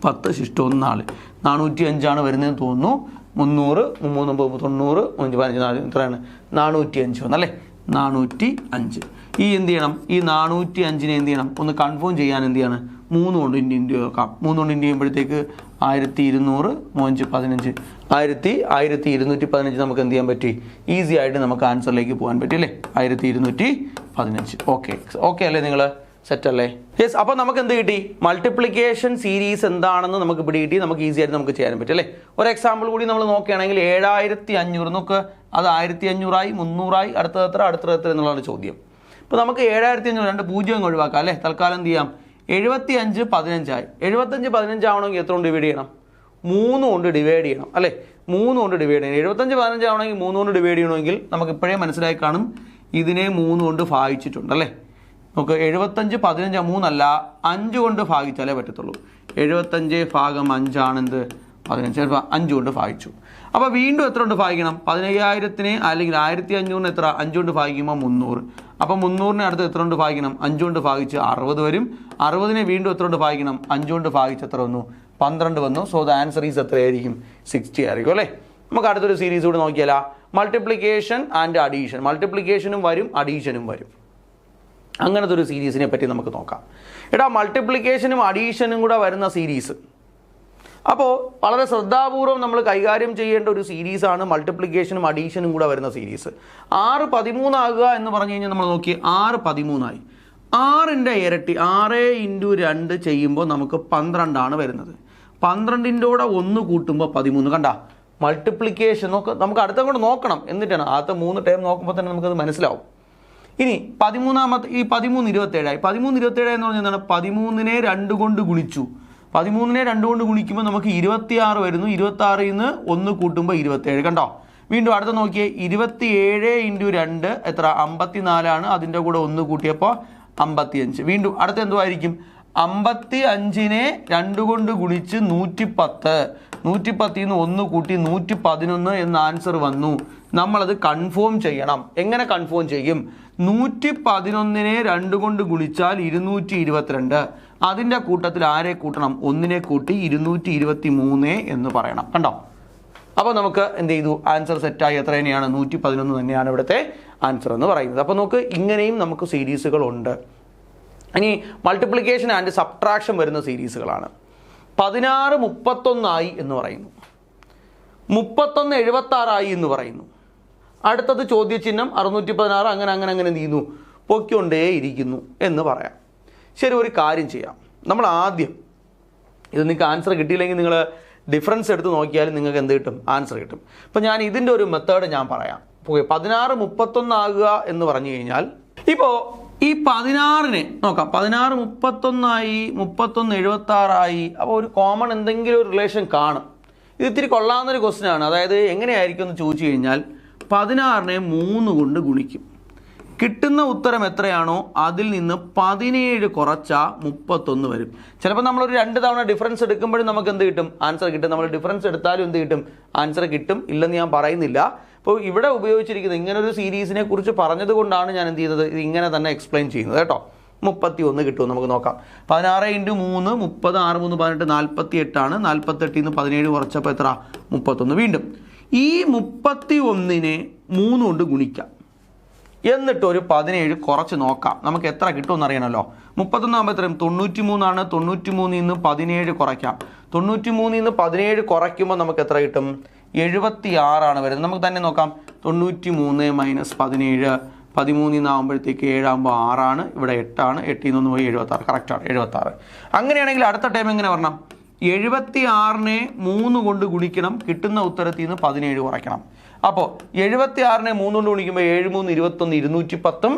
10 ശിഷ്ടം 4 405 വരുന്നതെന്ന് തോന്നുന്നു. 300 3 90 5 15 എത്രയാണ്? 405 വന്നല്ലേ. 405. ഈ എന്ത് ചെയ്യണം? ഈ 405നെ എന്ത് ചെയ്യണം? ഒന്ന് കൺഫേം ചെയ്യാൻ എന്ത് ചെയ്യാണ്? 3 കൊണ്ട് ഇൻറ്റു നോക്കാം. 3 കൊണ്ട് ഇൻറ്റു ചെയ്യുമ്പോഴത്തേക്ക് 1200 5 15 1215 നമുക്ക് എന്ത് ചെയ്യാൻ പറ്റി? ഈസി ആയിട്ട് നമുക്ക് ആൻസറിലേക്ക് പോകാൻ പറ്റി അല്ലേ. 1215. ഓക്കെ അല്ലേ? നിങ്ങൾ സെറ്റ് അല്ലേ? യെസ്. അപ്പോൾ നമുക്ക് എന്ത് കിട്ടി? മൾട്ടിപ്ലിക്കേഷൻ സീരീസ് എന്താണെന്ന് നമുക്ക് പിടികിട്ടി. നമുക്ക് ഈസി ആയിട്ട് നമുക്ക് ചെയ്യാൻ പറ്റും അല്ലേ. ഒരു എക്സാമ്പിൾ കൂടി നമ്മൾ നോക്കുകയാണെങ്കിൽ 7500 നോക്ക്, അത് 1500 ആയി, 300 ആയി, അടുത്തത് എത്ര എന്നുള്ളതാണ് ചോദ്യം. അപ്പോൾ നമുക്ക് 7500 2 0 ഒഴിവാക്കാം അല്ലേ. തൽക്കാലം എന്ത് ചെയ്യാം? 75 15 ആയി. 75 15 ആവണമെങ്കിൽ എത്ര കൊണ്ട് ഡിവൈഡ് ചെയ്യണം? 3 കൊണ്ട് ഡിവൈഡ് ചെയ്യണം അല്ലേ. 3 കൊണ്ട് ഡിവൈഡ് ചെയ്യണം. 75 15 ആവണമെങ്കിൽ 3 കൊണ്ട് ഡിവൈഡ് ചെയ്യണമെങ്കിൽ നമുക്ക് ഇപ്പോഴേ മനസ്സിലായി കാണും, ഇതിനെ 3 കൊണ്ട് ഭാഗിച്ചിട്ടുണ്ട് അല്ലേ. നമുക്ക് 75 15 3 അല്ല, 5 കൊണ്ട് ഭാഗിച്ചാലേ പറ്റത്തുള്ളൂ. 75 ഭാഗം 5 ആണെന്ത്? 15. 5 കൊണ്ട് ഭാഗിച്ചു. അപ്പോൾ വീണ്ടും എത്ര കൊണ്ട് ഭാഗിക്കണം? 15000നെ അല്ലെങ്കിൽ 1500 എത്ര? 5 കൊണ്ട് ഭാഗിക്കുമ്പോൾ 300. അപ്പോൾ 300നെ അടുത്ത് എത്ര കൊണ്ട് ഭാഗിക്കണം? 5 കൊണ്ട് ഭാഗിച്ച് 60 വരും. 60നെ വീണ്ടും എത്ര കൊണ്ട് ഭാഗിക്കണം? 5 കൊണ്ട് ഭാഗിച്ച് എത്ര വന്നു? 12 വന്നു. സോ ദ ആൻസർ ഈസ് എത്രയായിരിക്കും? 60 ആയിരിക്കും അല്ലേ. നമുക്ക് അടുത്തൊരു സീരീസ് കൂടെ നോക്കിയാലോ. Multiplication and addition. മൾട്ടിപ്ലിക്കേഷനും വരും, അഡീഷനും വരും. അങ്ങനത്തെ ഒരു സീരീസിനെ പറ്റി നമുക്ക് നോക്കാം. മൾട്ടിപ്ലിക്കേഷനും അഡീഷനും കൂടെ വരുന്ന സീരീസ്, അപ്പോൾ വളരെ ശ്രദ്ധാപൂർവം നമ്മൾ കൈകാര്യം ചെയ്യേണ്ട ഒരു സീരീസാണ് മൾട്ടിപ്ലിക്കേഷനും അഡീഷനും കൂടെ വരുന്ന സീരീസ്. 6 13 ആകുക എന്ന് പറഞ്ഞു കഴിഞ്ഞാൽ നമ്മൾ നോക്കി 6 13 ആയി. 6ൻ്റെ ഇരട്ടി 6 × 2 ചെയ്യുമ്പോൾ നമുക്ക് 12 വരുന്നത്. 12ൻ്റെ കൂടെ 1 കൂട്ടുമ്പോൾ 13. കണ്ട മൾട്ടിപ്ലിക്കേഷൻ നമുക്ക് അടുത്ത കൂടെ നോക്കണം. എന്നിട്ടാണ് ആദ്യത്തെ 3 ടൈം നോക്കുമ്പോൾ തന്നെ നമുക്കത് മനസ്സിലാവും. ഇനി 13ാമത്തെ ഈ 13 27 ആയി. 13 27 എന്ന് പറഞ്ഞാൽ എന്താണ്? 13നെ 2 കൊണ്ട് ഗുണിച്ചു. 13നെ 2 കൊണ്ട് ഗുണിക്കുമ്പോൾ നമുക്ക് 26 വരുന്നു. 26ൽ നിന്ന് 1 കൂട്ടുമ്പോൾ 27. കണ്ടോ? വീണ്ടും അടുത്ത നോക്കിയേ, 27 × 2 എത്ര? 54 ആണ്. അതിൻ്റെ കൂടെ 1 കൂട്ടിയപ്പോൾ 55. വീണ്ടും അടുത്ത എന്തുമായിരിക്കും? 55നെ 2 കൊണ്ട് ഗുണിച്ച് 110, 110 നിന്ന് 1 കൂട്ടി 111 എന്ന ആൻസർ വന്നു. നമ്മളത് കൺഫേം ചെയ്യണം. എങ്ങനെ കൺഫേം ചെയ്യും? 111നെ 2 കൊണ്ട് ഗുണിച്ചാൽ 222. അതിൻ്റെ കൂട്ടത്തിൽ ആരെ കൂട്ടണം? 1നെ കൂട്ടി 223 എന്ന് പറയണം. കണ്ടോ? അപ്പോൾ നമുക്ക് എന്ത് ചെയ്തു? ആൻസർ സെറ്റായി. എത്ര തന്നെയാണ്? 111 തന്നെയാണ് ഇവിടുത്തെ ആൻസർ എന്ന് പറയുന്നത്. അപ്പോൾ നമുക്ക് ഇങ്ങനെയും നമുക്ക് സീരീസുകളുണ്ട്. ഇനി മൾട്ടിപ്ലിക്കേഷൻ ആൻഡ് സബ്ട്രാക്ഷൻ വരുന്ന സീരീസുകളാണ്. 16 31 എന്ന് പറയുന്നു, 31 76 എന്ന് പറയുന്നു. അടുത്തത് ചോദ്യചിഹ്നം 616, അങ്ങനെ അങ്ങനെ അങ്ങനെ എന്ത് ചെയ്യുന്നു? പൊയ്ക്കൊണ്ടേ ഇരിക്കുന്നു എന്ന് പറയാം. ശരി, ഒരു കാര്യം ചെയ്യാം. നമ്മൾ ആദ്യം ഇത് നിങ്ങൾക്ക് ആൻസർ കിട്ടിയില്ലെങ്കിൽ നിങ്ങൾ ഡിഫറൻസ് എടുത്ത് നോക്കിയാലും നിങ്ങൾക്ക് എന്ത് കിട്ടും? ആൻസർ കിട്ടും. അപ്പോൾ ഞാൻ ഇതിൻ്റെ ഒരു മെത്തേഡ് ഞാൻ പറയാം. 16 31 ആകുക എന്ന് പറഞ്ഞു കഴിഞ്ഞാൽ, ഇപ്പോൾ ഈ 16നെ നോക്കാം. 16 31 31 76. അപ്പോൾ ഒരു കോമൺ എന്തെങ്കിലും ഒരു റിലേഷൻ കാണും. ഇത് ഇത്തിരി കൊള്ളാവുന്നൊരു ക്വസ്റ്റ്യൻ ആണ്. അതായത് എങ്ങനെയായിരിക്കും എന്ന് ചോദിച്ചു കഴിഞ്ഞാൽ 16നെ 3 കൊണ്ട് ഗുണിക്കും. കിട്ടുന്ന ഉത്തരം എത്രയാണോ അതിൽ നിന്ന് 17 കുറച്ചാൽ 31 വരും. ചിലപ്പോൾ നമ്മളൊരു 2 തവണ ഡിഫറൻസ് എടുക്കുമ്പോഴും നമുക്ക് എന്ത് കിട്ടും? ആൻസർ കിട്ടും. നമ്മൾ ഡിഫറൻസ് എടുത്താലും എന്ത് കിട്ടും? ആൻസർ കിട്ടും. ഇല്ലെന്ന് ഞാൻ പറയുന്നില്ല. അപ്പോൾ ഇവിടെ ഉപയോഗിച്ചിരിക്കുന്നത് ഇങ്ങനൊരു സീരീസിനെ കുറിച്ച് പറഞ്ഞത് കൊണ്ടാണ് ഞാൻ എന്ത് ചെയ്തത്? ഇത് ഇങ്ങനെ തന്നെ എക്സ്പ്ലെയിൻ ചെയ്യുന്നത് കേട്ടോ. 31 കിട്ടും. നമുക്ക് നോക്കാം. 16 × 3 30, 6 3 18 48 ആണ്. 48 നിന്ന് 17 കുറച്ചപ്പോൾ എത്ര? 31. വീണ്ടും ഈ 31നെ 3 കൊണ്ട് ഗുണിക്കാം. എന്നിട്ട് ഒരു 17 കുറച്ച് നോക്കാം. നമുക്ക് എത്ര കിട്ടുമെന്ന് അറിയണമല്ലോ. 31 ആകുമ്പോൾ എത്രയും? 93 ആണ്. 93 നിന്ന് 17 കുറയ്ക്കാം. 93 നിന്ന് 17 കുറയ്ക്കുമ്പോൾ നമുക്ക് എത്ര കിട്ടും? 76 ആണ് വരുന്നത്. നമുക്ക് തന്നെ നോക്കാം. 93 - 17, 13 നിന്നാകുമ്പോഴത്തേക്ക് 7 ആകുമ്പോൾ 6 ആണ്. ഇവിടെ 8 ആണ്. 8 നിന്ന് പോയി 76. കറക്റ്റാണ്, 76. അങ്ങനെയാണെങ്കിൽ അടുത്ത ടൈം എങ്ങനെ വരണം? 76നെ 3 കൊണ്ട് ഗുണിക്കണം. കിട്ടുന്ന ഉത്തരത്തിൽ നിന്ന് 17 കുറയ്ക്കണം. അപ്പോൾ 76നെ 3 കൊണ്ട് ഗുണിക്കുമ്പോൾ 7 3 21, 210,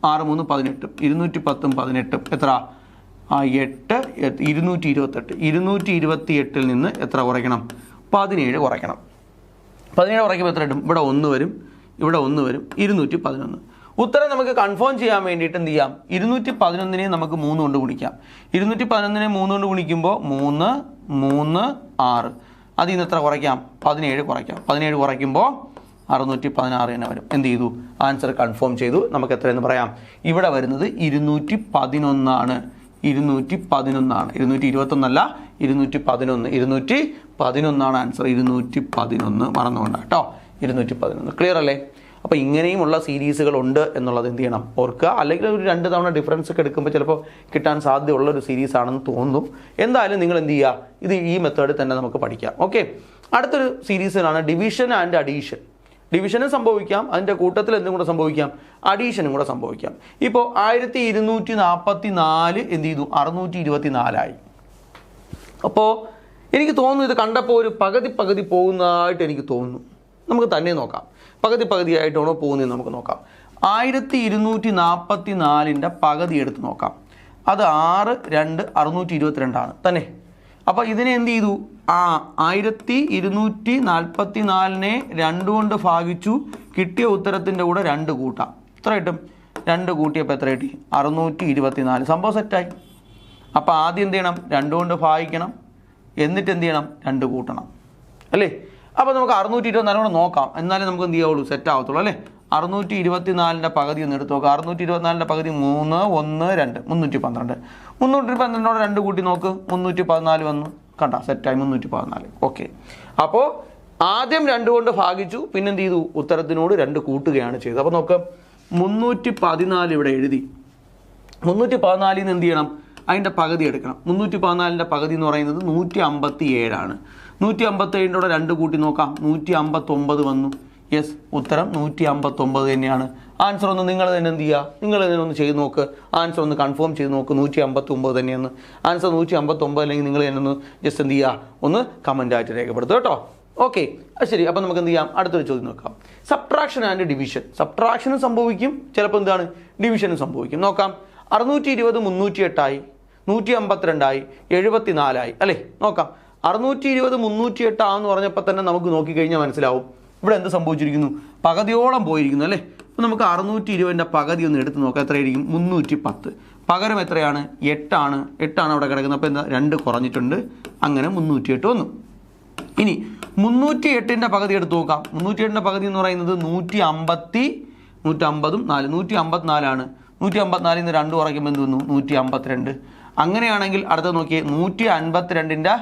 6 3 18, 210 18 എത്ര? 8 228. 228ൽ നിന്ന് എത്ര കുറയ്ക്കണം? 17 കുറയ്ക്കണം. 17 കുറയ്ക്കുമ്പോൾ എത്ര കിട്ടും? ഇവിടെ 1 വരും, ഇവിടെ 1 വരും, 211. ഉത്തരം നമുക്ക് കൺഫേം ചെയ്യാൻ വേണ്ടിയിട്ട് എന്ത് ചെയ്യാം? 211നെ നമുക്ക് 3 കൊണ്ട് ഗുണിക്കാം. 211നെ 3 കൊണ്ട് ഗുണിക്കുമ്പോൾ 3 3 6. അതിൽ നിന്ന് എത്ര കുറയ്ക്കാം? 17 കുറയ്ക്കാം. 17 കുറയ്ക്കുമ്പോൾ 616 തന്നെ വരും. എന്ത് ചെയ്തു? ആൻസർ കൺഫേം ചെയ്തു. നമുക്ക് എത്രയെന്ന് പറയാം? ഇവിടെ വരുന്നത് 211 ആണ്. 211 ആണ്. 221 അല്ല, 211. 211 ആണ് ആൻസർ. 211 മറന്നുകൊണ്ടാണ് കേട്ടോ. 211. ക്ലിയർ അല്ലേ? അപ്പോൾ ഇങ്ങനെയുമുള്ള സീരീസുകളുണ്ട് എന്നുള്ളത് എന്ത് ചെയ്യണം? ഓർക്കുക. അല്ലെങ്കിൽ ഒരു 2 തവണ ഡിഫറൻസ് ഒക്കെ എടുക്കുമ്പോൾ ചിലപ്പോൾ കിട്ടാൻ സാധ്യതയുള്ള ഒരു സീരീസ് ആണെന്ന് തോന്നും. എന്തായാലും നിങ്ങൾ എന്ത് ചെയ്യുക? ഇത് ഈ മെത്തേഡിൽ തന്നെ നമുക്ക് പഠിക്കാം. ഓക്കെ, അടുത്തൊരു സീരീസിനാണ് ഡിവിഷൻ ആൻഡ് അഡീഷൻ. ഡിവിഷനും സംഭവിക്കാം, അതിൻ്റെ കൂട്ടത്തിൽ എന്തും കൂടെ സംഭവിക്കാം? അഡീഷനും കൂടെ സംഭവിക്കാം. ഇപ്പോൾ 1244 എന്ത് ചെയ്തു? 624 അപ്പോൾ എനിക്ക് തോന്നുന്നു ഇത് കണ്ടപ്പോൾ ഒരു പകുതി പോകുന്നതായിട്ട് എനിക്ക് തോന്നുന്നു. നമുക്ക് തന്നെ നോക്കാം. പകുതിയായിട്ടാണോ പോകുന്നതെന്ന് നമുക്ക് നോക്കാം. 1244ൻ്റെ പകുതി എടുത്ത് നോക്കാം. അത് 6 2 622 ആണ് തന്നെ. അപ്പോൾ ഇതിനെ എന്ത് ചെയ്തു? 1244നെ 2 കൊണ്ട് ഭാഗിച്ചു. കിട്ടിയ ഉത്തരത്തിൻ്റെ കൂടെ 2 കൂട്ടാം. എത്ര കിട്ടും? 2 കൂട്ടിയപ്പോൾ എത്ര കിട്ടി? 624. സംഭവം സെറ്റായി. അപ്പോൾ ആദ്യം എന്ത് ചെയ്യണം? 2 കൊണ്ട് ഭാഗിക്കണം. എന്നിട്ട് എന്ത് ചെയ്യണം? 2 കൂട്ടണം അല്ലേ? അപ്പോൾ നമുക്ക് 624 കൂടെ നോക്കാം. എന്നാലും നമുക്ക് എന്ത് ചെയ്യാവുള്ളൂ? സെറ്റ് ആവത്തുള്ളൂ അല്ലേ? 624ൻ്റെ പകുതി ഒന്ന് എടുത്ത് നോക്കാം. 624ൻ്റെ പകുതി 3 1 2 312. 312 2 കൂട്ടി നോക്ക്. 314 വന്നു. കണ്ട, സെറ്റായി. 314. ഓക്കെ. അപ്പോൾ ആദ്യം 2 കൊണ്ട് ഭാഗിച്ചു, പിന്നെ എന്ത് ചെയ്തു? ഉത്തരത്തിനോട് 2 കൂട്ടുകയാണ് ചെയ്തത്. അപ്പോൾ നോക്ക്, 314 ഇവിടെ എഴുതി. 314 നിന്ന് എന്ത് ചെയ്യണം? അതിൻ്റെ പകുതി എടുക്കണം. 314ൻ്റെ പകുതി എന്ന് പറയുന്നത് 157 ആണ്. 157ൻ്റെ കൂടെ 2 കൂട്ടി നോക്കാം. 159 വന്നു. യെസ്, ഉത്തരം 159 തന്നെയാണ്. ആൻസർ ഒന്ന് നിങ്ങൾ തന്നെ എന്ത് ചെയ്യുക? നിങ്ങൾ തന്നെ ഒന്ന് ചെയ്ത് നോക്ക്. ആൻസർ ഒന്ന് കൺഫേം ചെയ്ത് നോക്ക്. 159 തന്നെയെന്ന്. ആൻസർ 159 അല്ലെങ്കിൽ നിങ്ങൾ തന്നെ ഒന്ന് ജസ്റ്റ് എന്ത് ചെയ്യുക? ഒന്ന് കമൻറ്റായിട്ട് രേഖപ്പെടുത്തുക കേട്ടോ. ഓക്കെ, അത് ശരി. അപ്പോൾ നമുക്ക് എന്ത് ചെയ്യാം? അടുത്തൊരു ചോദ്യം നോക്കാം. Subtraction and division. സബ്ട്രാക്ഷനും സംഭവിക്കും, ചിലപ്പോൾ എന്താണ്? ഡിവിഷനും സംഭവിക്കും. നോക്കാം. 620 308 152 74 അല്ലേ? നോക്കാം. 620 308 ആണെന്ന് പറഞ്ഞപ്പോൾ തന്നെ നമുക്ക് നോക്കിക്കഴിഞ്ഞാൽ മനസ്സിലാവും ഇവിടെ എന്ത് സംഭവിച്ചിരിക്കുന്നു? പകുതിയോളം പോയിരിക്കുന്നു അല്ലേ? അപ്പോൾ നമുക്ക് 620ൻ്റെ പകുതി ഒന്ന് എടുത്ത് നോക്കാം. എത്രയായിരിക്കും? 310. പകരം എത്രയാണ്? 8 8 അവിടെ കിടക്കുന്നത്. അപ്പോൾ എന്താ 2 കുറഞ്ഞിട്ടുണ്ട്. അങ്ങനെ 308 വന്നു. ഇനി 308ൻ്റെ പകുതി എടുത്ത് നോക്കാം. 308ൻ്റെ പകുതി എന്ന് പറയുന്നത് 150 154 154 നിന്ന് 2 കുറയ്ക്കുമ്പോൾ എന്ത് വന്നു? 152. അങ്ങനെയാണെങ്കിൽ അടുത്ത നോക്കിയേ, 152ൻ്റെ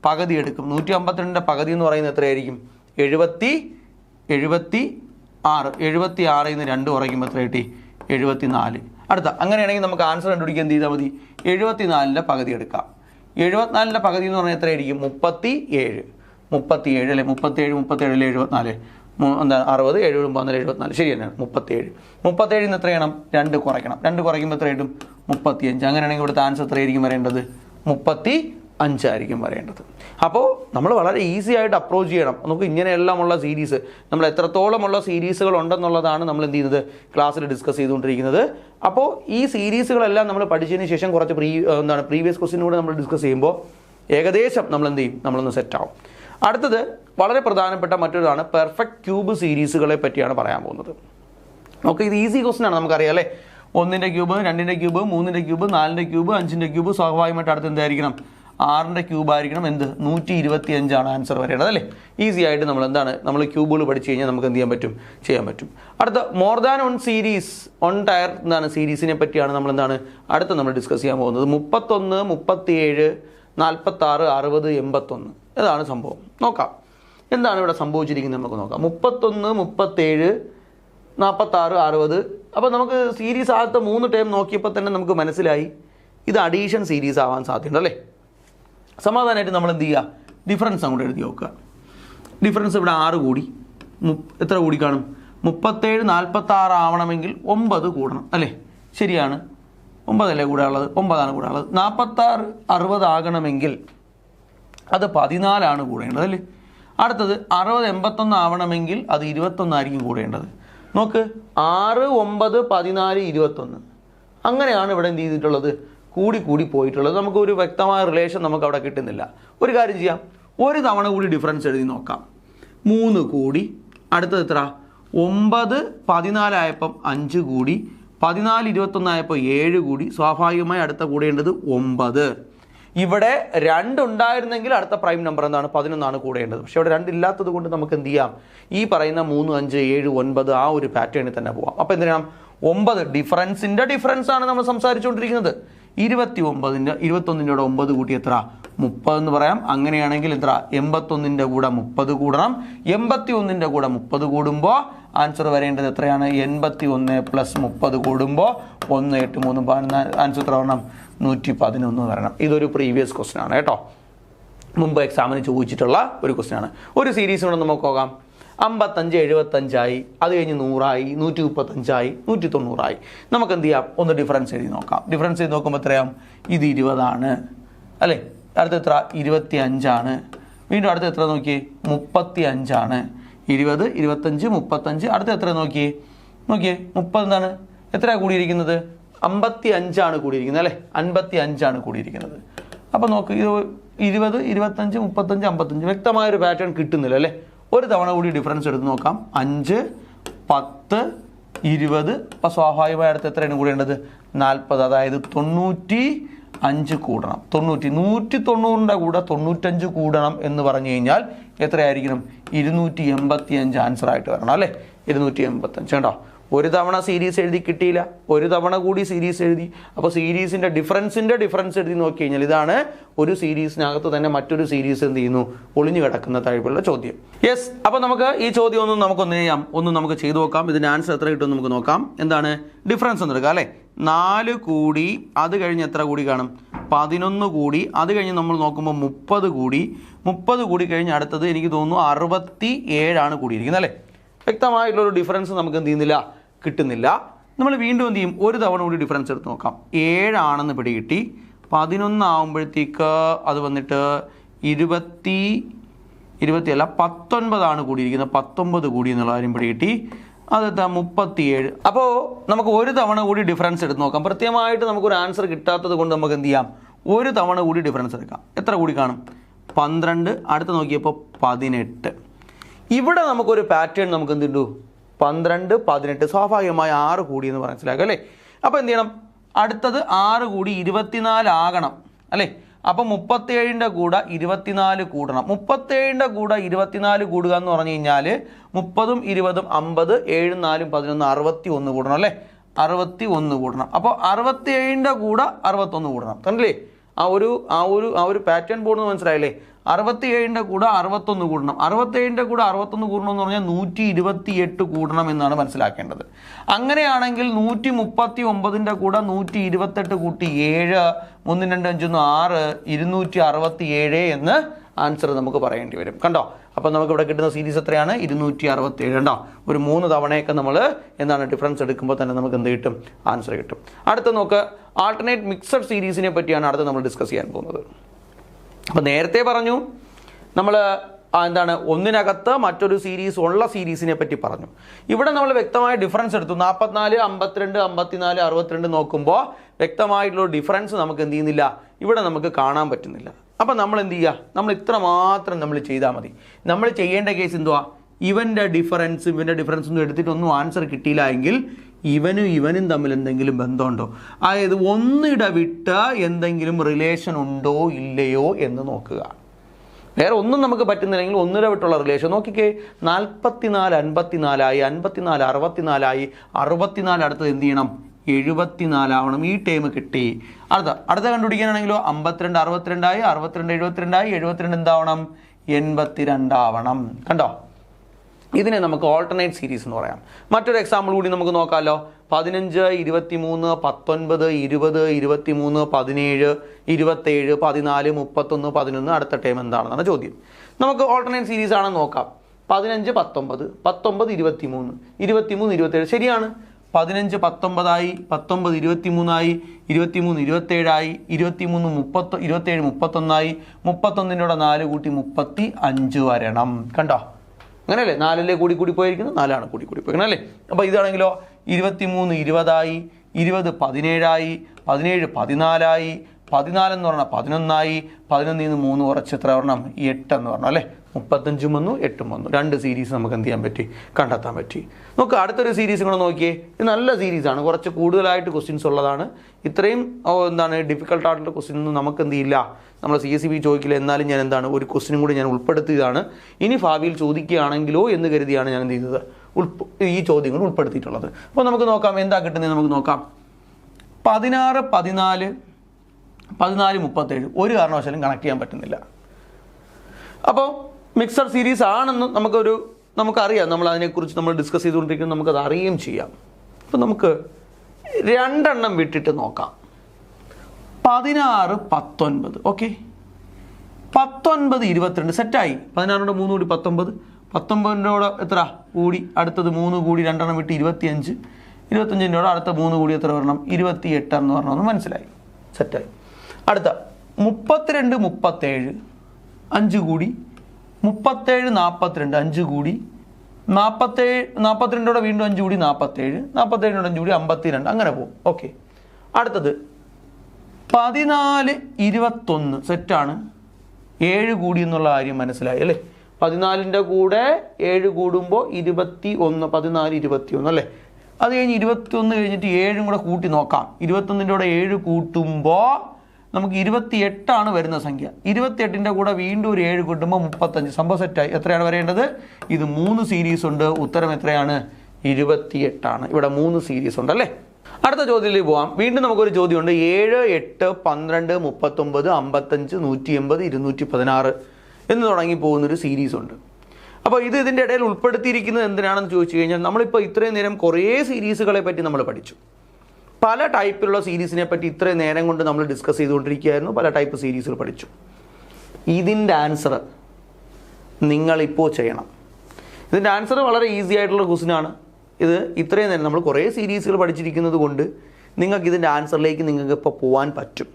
പകുതി എടുക്കും. 152ൻ്റെ പകുതി എന്ന് പറയുന്നത് എത്രയായിരിക്കും? 76. 76ൽ നിന്ന് 2 കുറയ്ക്കുമ്പോൾ എത്ര കിട്ടി? 74. അടുത്ത അങ്ങനെയാണെങ്കിൽ നമുക്ക് ആൻസർ കണ്ടുപിടിക്കാൻ എന്ത് ചെയ്താൽ മതി? 74ൻ്റെ പകുതി എടുക്കാം. 74ൻ്റെ പകുതി എന്ന് പറഞ്ഞാൽ എത്രയായിരിക്കും? 37. 37 അല്ലേ? 37 74 എന്താ 60 7 74 ശരി തന്നെയാണ്. 37 നിന്ന് എത്രയാണ്? 2 കുറയ്ക്കണം. 2 കുറയ്ക്കുമ്പോൾ എത്ര കിട്ടും? 35. അങ്ങനെയാണെങ്കിൽ ഇവിടുത്തെ ആൻസർ എത്രയായിരിക്കും വരേണ്ടത്? 35 ആയിരിക്കും വരേണ്ടത്. അപ്പോൾ നമ്മൾ വളരെ ഈസി ആയിട്ട് അപ്രോച്ച് ചെയ്യണം. നമുക്ക് ഇങ്ങനെയെല്ലാമുള്ള സീരീസ്, നമ്മൾ എത്രത്തോളമുള്ള സീരീസുകൾ ഉണ്ടെന്നുള്ളതാണ് നമ്മൾ എന്ത് ചെയ്യുന്നത് ക്ലാസ്സിൽ ഡിസ്കസ് ചെയ്തുകൊണ്ടിരിക്കുന്നത്. അപ്പോൾ ഈ സീരീസുകളെല്ലാം നമ്മൾ പഠിച്ചതിന് ശേഷം കുറച്ച് പ്രീവിയസ് ക്വസ്റ്റ്യൻ കൂടെ നമ്മൾ ഡിസ്കസ് ചെയ്യുമ്പോൾ ഏകദേശം നമ്മൾ എന്ത് ചെയ്യും? നമ്മളൊന്ന് സെറ്റാവും. അടുത്തത് വളരെ പ്രധാനപ്പെട്ട മറ്റൊരാണ് പെർഫെക്റ്റ് ക്യൂബ് സീരീസുകളെ പറ്റിയാണ് പറയാൻ പോകുന്നത്. ഓക്കെ, ഇത് ഈസി ക്വസ്റ്റ്യൻ ആണ്, നമുക്കറിയാം അല്ലേ? 1ൻ്റെ ക്യൂബ്, 2ൻ്റെ ക്യൂബ്, 3ൻ്റെ ക്യൂബ്, 4ൻ്റെ ക്യൂബ്, 5ൻ്റെ ക്യൂബ്, സ്വാഭാവികമായിട്ട് അടുത്ത് എന്തായിരിക്കണം? 6ൻ്റെ ക്യൂബ് ആയിരിക്കണം. എന്ത്? 125 ആൻസർ വരേണ്ടത് അല്ലേ? ഈസി ആയിട്ട് നമ്മൾ ക്യൂബുകൾ പഠിച്ചു കഴിഞ്ഞാൽ നമുക്ക് എന്ത് ചെയ്യാൻ പറ്റും. അടുത്ത മോർ ദാൻ 1 സീരീസ്, 1 ടയർ സീരീസിനെ പറ്റിയാണ് അടുത്ത നമ്മൾ ഡിസ്കസ് ചെയ്യാൻ പോകുന്നത്. 31, 37, 46, 60, 81 ഇതാണ് സംഭവം. നോക്കാം എന്താണ് ഇവിടെ സംഭവിച്ചിരിക്കുന്നത് നമുക്ക് നോക്കാം. 31, 37, 46, 60. അപ്പോൾ നമുക്ക് സീരീസ് ആദ്യത്തെ 3 ടൈം നോക്കിയപ്പോൾ തന്നെ നമുക്ക് മനസ്സിലായി ഇത് അഡീഷൻ സീരീസ് ആവാൻ സാധ്യതയുണ്ട് അല്ലേ? സമാധാനമായിട്ട് നമ്മൾ എന്ത് ചെയ്യുക? ഡിഫറൻസ് അങ്ങോട്ട് എഴുതി നോക്കുക. ഡിഫറൻസ് ഇവിടെ 6 കൂടി. എത്ര കൂടി കാണും? 37 46 ആവണമെങ്കിൽ 9 കൂടണം അല്ലേ? ശരിയാണ്, 9 അല്ലേ കൂടാനുള്ളത്? 9 കൂടാനുള്ളത്. 46 60 ആകണമെങ്കിൽ അത് 14 കൂടേണ്ടത് അല്ലേ? അടുത്തത് 60 81 ആവണമെങ്കിൽ അത് 21 ആയിരിക്കും കൂടേണ്ടത്. നോക്ക്, 6 9 14 21 അങ്ങനെയാണ് ഇവിടെ എന്ത് ചെയ്തിട്ടുള്ളത്? കൂടി പോയിട്ടുള്ളത്. നമുക്ക് ഒരു വ്യക്തമായ റിലേഷൻ നമുക്ക് അവിടെ കിട്ടുന്നില്ല. ഒരു കാര്യം ചെയ്യാം, ഒരു തവണ കൂടി ഡിഫറൻസ് എഴുതി നോക്കാം. 3 കൂടി. അടുത്തത് എത്ര? 9 14 ആയപ്പം 5 കൂടി. 14 21 ആയപ്പോൾ 7 കൂടി. സ്വാഭാവികമായി അടുത്ത കൂടേണ്ടത് 9. ഇവിടെ 2 ഉണ്ടായിരുന്നെങ്കിൽ അടുത്ത പ്രൈം നമ്പർ എന്താണ്? 11 കൂടേണ്ടത്. പക്ഷെ ഇവിടെ 2 ഇല്ലാത്തത് കൊണ്ട് നമുക്ക് എന്ത് ചെയ്യാം? ഈ പറയുന്ന 3 5 7 9 ആ ഒരു പാറ്റേണിൽ തന്നെ പോവാം. അപ്പോൾ എന്ത് ചെയ്യണം? 9 ഡിഫറൻസ് ആണ് നമ്മൾ സംസാരിച്ചുകൊണ്ടിരിക്കുന്നത്. 21ൻ്റെ 9 കൂട്ടി എത്ര? 30 എന്ന് പറയാം. അങ്ങനെയാണെങ്കിൽ എത്ര? 81ൻ്റെ കൂടെ 30 കൂടണം. 81ൻ്റെ കൂടെ 30 കൂടുമ്പോൾ ആൻസർ വരേണ്ടത് എത്രയാണ്? 81 + 30 കൂടുമ്പോൾ 1 8 3 14 ആൻസർ എത്ര വരണം? 111 വരണം. ഇതൊരു പ്രീവിയസ് ക്വസ്റ്റ്യൻ ആണ് കേട്ടോ, മുമ്പ് എക്സാമിന് ചോദിച്ചിട്ടുള്ള ഒരു ക്വസ്റ്റ്യൻ ആണ്. ഒരു സീരീസ് കൊണ്ട് നമുക്ക് നോക്കാം. 55 75 ആയി, അത് കഴിഞ്ഞ് 100 ആയി, 135 ആയി, 190 ആയി. നമുക്ക് എന്ത് ചെയ്യാം? ഒന്ന് ഡിഫറൻസ് എഴുതി നോക്കാം. ഡിഫറൻസ് ചെയ്ത് നോക്കുമ്പോൾ എത്രയാവും? ഇത് 20 ആണ് അല്ലേ? അടുത്ത എത്ര? 25 ആണ്. വീണ്ടും അടുത്ത എത്ര നോക്കിയേ? 35 ആണ്. 20 25 35. അടുത്ത എത്ര നോക്കിയേ? 30 എന്താണ്? എത്രയാണ് കൂടിയിരിക്കുന്നത്? 55 ആണ് കൂടിയിരിക്കുന്നത് അല്ലേ? 55 ആണ് കൂടിയിരിക്കുന്നത്. അപ്പോൾ നോക്ക്, ഇത് 20 25 35 55 വ്യക്തമായൊരു പാറ്റേൺ കിട്ടുന്നില്ല അല്ലേ? ഒരു തവണ കൂടി ഡിഫറൻസ് എടുത്ത് നോക്കാം. 5 10 20. അപ്പോൾ സ്വാഭാവികമായി അടുത്ത് എത്രയാണ് കൂടേണ്ടത്? 40. അതായത് 95 കൂടണം. 190ൻ്റെ കൂടെ 95 കൂടണം എന്ന് പറഞ്ഞു കഴിഞ്ഞാൽ എത്രയായിരിക്കണം? 285 ആൻസർ ആയിട്ട് വരണം അല്ലേ? 285 കേട്ടോ. ഒരു തവണ സീരീസ് എഴുതി കിട്ടിയില്ല, ഒരു തവണ കൂടി സീരീസ് എഴുതി. അപ്പോൾ സീരീസിൻ്റെ ഡിഫറൻസ് എഴുതി നോക്കി കഴിഞ്ഞാൽ ഇതാണ് ഒരു സീരീസിനകത്ത് തന്നെ മറ്റൊരു സീരീസ് എന്ത് ചെയ്യുന്നു? ഒളിഞ്ഞു കിടക്കുന്ന ടൈപ്പുള്ള ചോദ്യം. യെസ്, അപ്പോൾ നമുക്ക് ഈ ചോദ്യം നമുക്ക് ചെയ്തു നോക്കാം. ഇതിൻ്റെ ആൻസർ എത്ര കിട്ടും നമുക്ക് നോക്കാം. എന്താണ് ഡിഫറൻസ് എന്ന് എടുക്കാം അല്ലേ? 4 കൂടി, അത് കഴിഞ്ഞ് എത്ര കൂടി കാണും? 11 കൂടി. അത് കഴിഞ്ഞ് നമ്മൾ നോക്കുമ്പോൾ 30 കൂടി കഴിഞ്ഞ് അടുത്തത് എനിക്ക് തോന്നുന്നു 67 കൂടിയിരിക്കുന്നത് അല്ലേ? വ്യക്തമായിട്ടുള്ളൊരു ഡിഫറൻസ് നമുക്ക് എന്ത് ചെയ്യുന്നില്ല? കിട്ടുന്നില്ല. നമ്മൾ വീണ്ടും എന്ത് ചെയ്യും? ഒരു തവണ കൂടി ഡിഫറൻസ് എടുത്ത് നോക്കാം. 7 പിടികിട്ടി. 11 ആകുമ്പോഴത്തേക്ക് അത് വന്നിട്ട് 19 കൂടിയിരിക്കുന്നത്. 19 കൂടി എന്നുള്ള കാര്യം പിടികിട്ടി. അതെത്താ 37. അപ്പോൾ നമുക്ക് ഒരു തവണ കൂടി ഡിഫറൻസ് എടുത്ത് നോക്കാം. കൃത്യമായിട്ട് നമുക്കൊരു ആൻസർ കിട്ടാത്തത് കൊണ്ട് നമുക്ക് എന്ത് ചെയ്യാം? ഒരു തവണ കൂടി ഡിഫറൻസ് എടുക്കാം. എത്ര കൂടി കാണും? 12. അടുത്ത് നോക്കിയപ്പോൾ 18. ഇവിടെ നമുക്കൊരു പാറ്റേൺ നമുക്ക് എന്തുണ്ടു? 12 18 സ്വാഭാവികമായി 6 കൂടി എന്ന് മനസ്സിലാക്കുക അല്ലേ? അപ്പോൾ എന്ത് ചെയ്യണം? അടുത്തത് 6 കൂടി 24 ആകണം അല്ലേ. അപ്പം 37ൻ്റെ കൂടെ 24 കൂടണം. 37ൻ്റെ കൂടെ 24 കൂടുക എന്ന് പറഞ്ഞു കഴിഞ്ഞാൽ 30ഉം 20ഉം 50, 7ഉം 4ഉം 11, 61 കൂടണം അല്ലേ. 61 കൂടണം. അപ്പോൾ 67ൻ്റെ കൂടെ 61 കൂടണം. കണ്ടില്ലേ ആ ഒരു പാറ്റേൺ ബോർഡ് മനസ്സിലായില്ലേ. 67ൻ്റെ കൂടെ 61 കൂടണം. 67ൻ്റെ കൂടെ 61 കൂടണം എന്ന് പറഞ്ഞാൽ 128 കൂടണം എന്നാണ് മനസ്സിലാക്കേണ്ടത്. അങ്ങനെയാണെങ്കിൽ 139ൻ്റെ കൂടെ 128 കൂട്ടി 7, 3 2 5 6, 267 എന്ന് ആൻസർ നമുക്ക് പറയേണ്ടി വരും. കണ്ടോ. അപ്പം നമുക്ക് ഇവിടെ കിട്ടുന്ന സീരീസ് എത്രയാണ്? 267. കണ്ടോ. ഒരു 3 തവണയൊക്കെ നമ്മൾ എന്താണ് ഡിഫറൻസ് എടുക്കുമ്പോൾ തന്നെ നമുക്ക് എന്ത് കിട്ടും? ആൻസർ കിട്ടും. അടുത്ത നോക്ക്, ആൾട്ടർനേറ്റ് മിക്സഡ് സീരീസിനെ പറ്റിയാണ് അടുത്ത് നമ്മൾ ഡിസ്കസ് ചെയ്യാൻ പോകുന്നത്. അപ്പം നേരത്തെ പറഞ്ഞു നമ്മൾ എന്താണ് ഒന്നിനകത്ത് മറ്റൊരു സീരീസ് ഉള്ള സീരീസിനെ പറ്റി പറഞ്ഞു. ഇവിടെ നമ്മൾ വ്യക്തമായ ഡിഫറൻസ് എടുത്തു. 44, 52, 54, 62 നോക്കുമ്പോൾ വ്യക്തമായിട്ടുള്ള ഡിഫറൻസ് നമുക്ക് എന്ത് ചെയ്യുന്നില്ല, ഇവിടെ നമുക്ക് കാണാൻ പറ്റുന്നില്ല. അപ്പം നമ്മൾ എന്ത് ചെയ്യുക? നമ്മൾ ഇത്ര മാത്രം നമ്മൾ ചെയ്താൽ മതി. നമ്മൾ ചെയ്യേണ്ട കേസ് എന്തുവാ? ഇവൻ്റെ ഡിഫറൻസും ഒന്നും എടുത്തിട്ടൊന്നും ആൻസർ കിട്ടിയില്ല എങ്കിൽ ഇവനും തമ്മിൽ എന്തെങ്കിലും ബന്ധമുണ്ടോ, അതായത് ഒന്നിടവിട്ട് എന്തെങ്കിലും റിലേഷൻ ഉണ്ടോ ഇല്ലയോ എന്ന് നോക്കുക. വേറെ ഒന്നും നമുക്ക് പറ്റുന്നില്ലെങ്കിൽ ഒന്നിടവിട്ടുള്ള റിലേഷൻ നോക്കിക്കേ. 44 54 ആയി, 54 64 ആയി, 64 അടുത്തത് എന്ത് ചെയ്യണം? 74 ആവണം. ഈ ടൈം കിട്ടി. അടുത്ത കണ്ടുപിടിക്കാനാണെങ്കിലോ 52 62 ആയി, 62 72 ആയി, 72 എന്താവണം? 82 ആവണം. കണ്ടോ. ഇതിനെ നമുക്ക് ഓൾട്ടർനേറ്റ് സീരീസ് എന്ന് പറയാം. മറ്റൊരു എക്സാമ്പിൾ കൂടി നമുക്ക് നോക്കാമല്ലോ. 15 23 19 20 23 17 27 14 31 11 അടുത്ത ടൈം എന്താണെന്നാണ് ചോദ്യം. നമുക്ക് ഓൾട്ടർനേറ്റ് സീരീസ് ആണെന്ന് നോക്കാം. 15 19 19 23 23 27 ശരിയാണ്. 15 19 ആയി, 19 23 ആയി, 23 27 ആയി, 23 27 31 ആയി, 31ൻ്റെ കൂടെ 4 കൂട്ടി 35 വരണം. കണ്ടോ. അങ്ങനെയല്ലേ? 4 കൂടി പോയിരിക്കുന്നത്, 4 കൂടി പോയിരിക്കുന്നത് അല്ലേ. അപ്പോൾ ഇതാണെങ്കിലോ 23 20 ആയി, 20 17 ആയി, 17 14 ആയി, 14 എന്ന് പറഞ്ഞാൽ 11 ആയി, 11 നിന്ന് 3 കുറച്ച് എത്ര വരണം? 8 എന്ന് പറഞ്ഞു അല്ലേ. 35 വന്നു, 8 വന്നു. 2 സീരീസ് നമുക്ക് എന്ത് ചെയ്യാൻ പറ്റി? കണ്ടെത്താൻ പറ്റി. നോക്കുക, അടുത്തൊരു സീരീസ് കൂടെ നോക്കിയേ. ഇത് നല്ല സീരീസാണ്, കുറച്ച് കൂടുതലായിട്ട് ക്വസ്റ്റ്യൻസ് ഉള്ളതാണ്. ഇത്രയും ഡിഫിക്കൽട്ടായിട്ടുള്ള ക്വസ്റ്റ്യൻ ഒന്നും നമുക്ക് എന്ത് ചെയ്യില്ല, നമ്മൾ CSEB ചോദിക്കില്ല. എന്നാലും ഞാൻ ഒരു ക്വസ്റ്റ്യനും കൂടി ഞാൻ ഉൾപ്പെടുത്തിയതാണ്. ഇനി ഭാവിയിൽ ചോദിക്കുകയാണെങ്കിലോ എന്ന് കരുതിയാണ് ഞാൻ എന്ത് ചെയ്തത്, ഈ ചോദ്യങ്ങൾ ഉൾപ്പെടുത്തിയിട്ടുള്ളത്. അപ്പോൾ നമുക്ക് നോക്കാം എന്താ കിട്ടുന്നത്. നമുക്ക് നോക്കാം. 16 14 14 37 ഒരു കാരണവശാലും കണക്ട് ചെയ്യാൻ പറ്റുന്നില്ല. അപ്പോൾ മിക്സഡ് സീരീസ് ആണെന്ന് നമുക്കറിയാം. നമ്മൾ അതിനെക്കുറിച്ച് നമ്മൾ ഡിസ്കസ് ചെയ്തുകൊണ്ടിരിക്കുന്നത്, നമുക്കത് അറിയുകയും ചെയ്യാം. അപ്പോൾ നമുക്ക് 2 വിട്ടിട്ട് നോക്കാം. 16 19 ഓക്കെ, 19 22 സെറ്റായി. 16 3 കൂടി 19, 19 എത്ര കൂടി, അടുത്തത് 3 കൂടി 2 വിട്ട് 25, 25 അടുത്ത 3 കൂടി എത്ര വരണം? 28 എന്ന് പറഞ്ഞൊന്ന് മനസ്സിലായി, സെറ്റായി. അടുത്ത 32 37 5 കൂടി, 37 42 5 കൂടി, 42 വീണ്ടും 5 കൂടി 47, 47 5 കൂടി 52 അങ്ങനെ പോകും. ഓക്കെ. അടുത്തത് 14 21 സെറ്റാണ്. 7 കൂടി എന്നുള്ള കാര്യം മനസ്സിലായി അല്ലേ. 14ൻ്റെ കൂടെ 7 കൂടുമ്പോൾ 21, 14 21 അല്ലേ. അത് കഴിഞ്ഞ് 21 കഴിഞ്ഞിട്ട് 7 കൂടെ കൂട്ടി നോക്കാം. 21ൻ്റെ കൂടെ 7 കൂട്ടുമ്പോൾ നമുക്ക് 28 വരുന്ന സംഖ്യ. 28ൻ്റെ കൂടെ വീണ്ടും ഒരു 7 കൂട്ടുമ്പോൾ 35. സംഭവം സെറ്റായി. എത്രയാണ് വരേണ്ടത്? ഇത് 3 സീരീസ് ഉണ്ട്. ഉത്തരം എത്രയാണ്? 28. ഇവിടെ 3 സീരീസ് ഉണ്ട് അല്ലേ. അടുത്ത ചോദ്യത്തിലേക്ക് പോവാം. വീണ്ടും നമുക്കൊരു ചോദ്യമുണ്ട്. 7 8 12 39 55 180 216 എന്ന് തുടങ്ങി പോകുന്നൊരു സീരീസ് ഉണ്ട്. അപ്പോൾ ഇതിൻ്റെ ഇടയിൽ ഉൾപ്പെടുത്തിയിരിക്കുന്നത് എന്തിനാണെന്ന് ചോദിച്ചു കഴിഞ്ഞാൽ, നമ്മളിപ്പോൾ ഇത്രയും നേരം കുറേ സീരീസുകളെ പറ്റി നമ്മൾ പഠിച്ചു. പല ടൈപ്പിലുള്ള സീരീസിനെ പറ്റി ഇത്രയും നേരം കൊണ്ട് നമ്മൾ ഡിസ്കസ് ചെയ്തുകൊണ്ടിരിക്കുകയായിരുന്നു. പല ടൈപ്പ് സീരീസുകൾ പഠിച്ചു. ഇതിൻ്റെ ആൻസർ നിങ്ങളിപ്പോൾ ചെയ്യണം. ഇതിൻ്റെ ആൻസർ വളരെ ഈസി ആയിട്ടുള്ള ക്വസ്റ്റ്യനാണ്. ഇത് ഇത്രയും നേരം നമ്മൾ കുറേ സീരീസുകൾ പഠിച്ചിരിക്കുന്നത് കൊണ്ട് നിങ്ങൾക്ക് ഇതിൻ്റെ ആൻസറിലേക്ക് നിങ്ങൾക്ക് ഇപ്പോൾ പോകാൻ പറ്റും.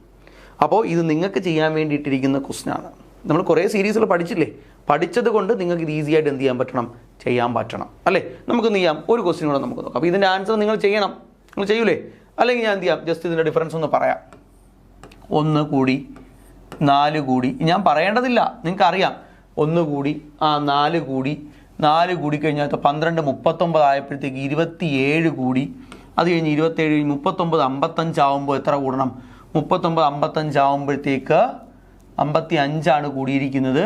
അപ്പോൾ ഇത് നിങ്ങൾക്ക് ചെയ്യാൻ വേണ്ടിയിട്ടിരിക്കുന്ന ക്വസ്റ്റ്യനാണ്. നമ്മൾ കുറേ സീരീസുകൾ പഠിച്ചില്ലേ, പഠിച്ചത് കൊണ്ട് നിങ്ങൾക്ക് ഇത് ഈസി ആയിട്ട് എന്ത് ചെയ്യാൻ പറ്റണം? ചെയ്യാൻ പറ്റണം അല്ലേ. നമുക്ക് എന്ത് ചെയ്യാം? ഒരു ക്വസ്റ്റ്യൻ കൂടെ നമുക്ക് നോക്കാം. അപ്പോൾ ഇതിൻ്റെ ആൻസർ നിങ്ങൾ ചെയ്യണം. നിങ്ങൾ ചെയ്യൂലേ? അല്ലെങ്കിൽ ഞാൻ എന്ത് ചെയ്യാം, ജസ്റ്റ് ഇതിൻ്റെ ഡിഫറൻസ് ഒന്ന് പറയാം. 1 കൂടി 4 കൂടി, ഞാൻ പറയേണ്ടതില്ല, നിങ്ങൾക്കറിയാം. 1 കൂടി 4 കൂടി 4 കൂടി കഴിഞ്ഞാൽ 12 39 ആയപ്പോഴത്തേക്ക് 27 കൂടി, അത് കഴിഞ്ഞ് 27 39 55 ആവുമ്പോൾ എത്ര കൂടണം? 39 55 ആവുമ്പോഴത്തേക്ക് 55 കൂടിയിരിക്കുന്നത്.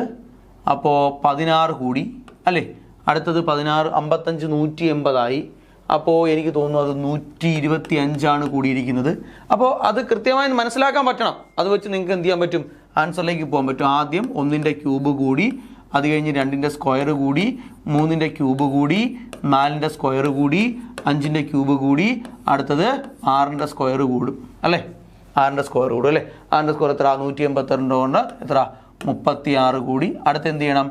അപ്പോൾ 16 കൂടി അല്ലേ? അടുത്തത് 16 55 180 അപ്പോൾ എനിക്ക് തോന്നുന്നു അത് 125 കൂടിയിരിക്കുന്നത്. അപ്പോൾ അത് കൃത്യമായി മനസ്സിലാക്കാൻ പറ്റണം. അത് വെച്ച് നിങ്ങൾക്ക് എന്ത് ചെയ്യാൻ പറ്റും? ആൻസറിലേക്ക് പോകാൻ പറ്റും. ആദ്യം 1ന്റെ ക്യൂബ് കൂടി, അത് കഴിഞ്ഞ് 2ന്റെ സ്ക്വയർ കൂടി, 3ന്റെ ക്യൂബ് കൂടി, 4ന്റെ സ്ക്വയർ കൂടി, 5ന്റെ ക്യൂബ് കൂടി, അടുത്തത് 6ന്റെ സ്ക്വയർ കൂടും അല്ലേ? 6ന്റെ സ്ക്വയർ കൂടും അല്ലേ? 6ന്റെ സ്ക്വയർ എത്ര? 182 കൊണ്ട് എത്ര? 36 കൂടി. അടുത്ത് എന്ത് ചെയ്യണം?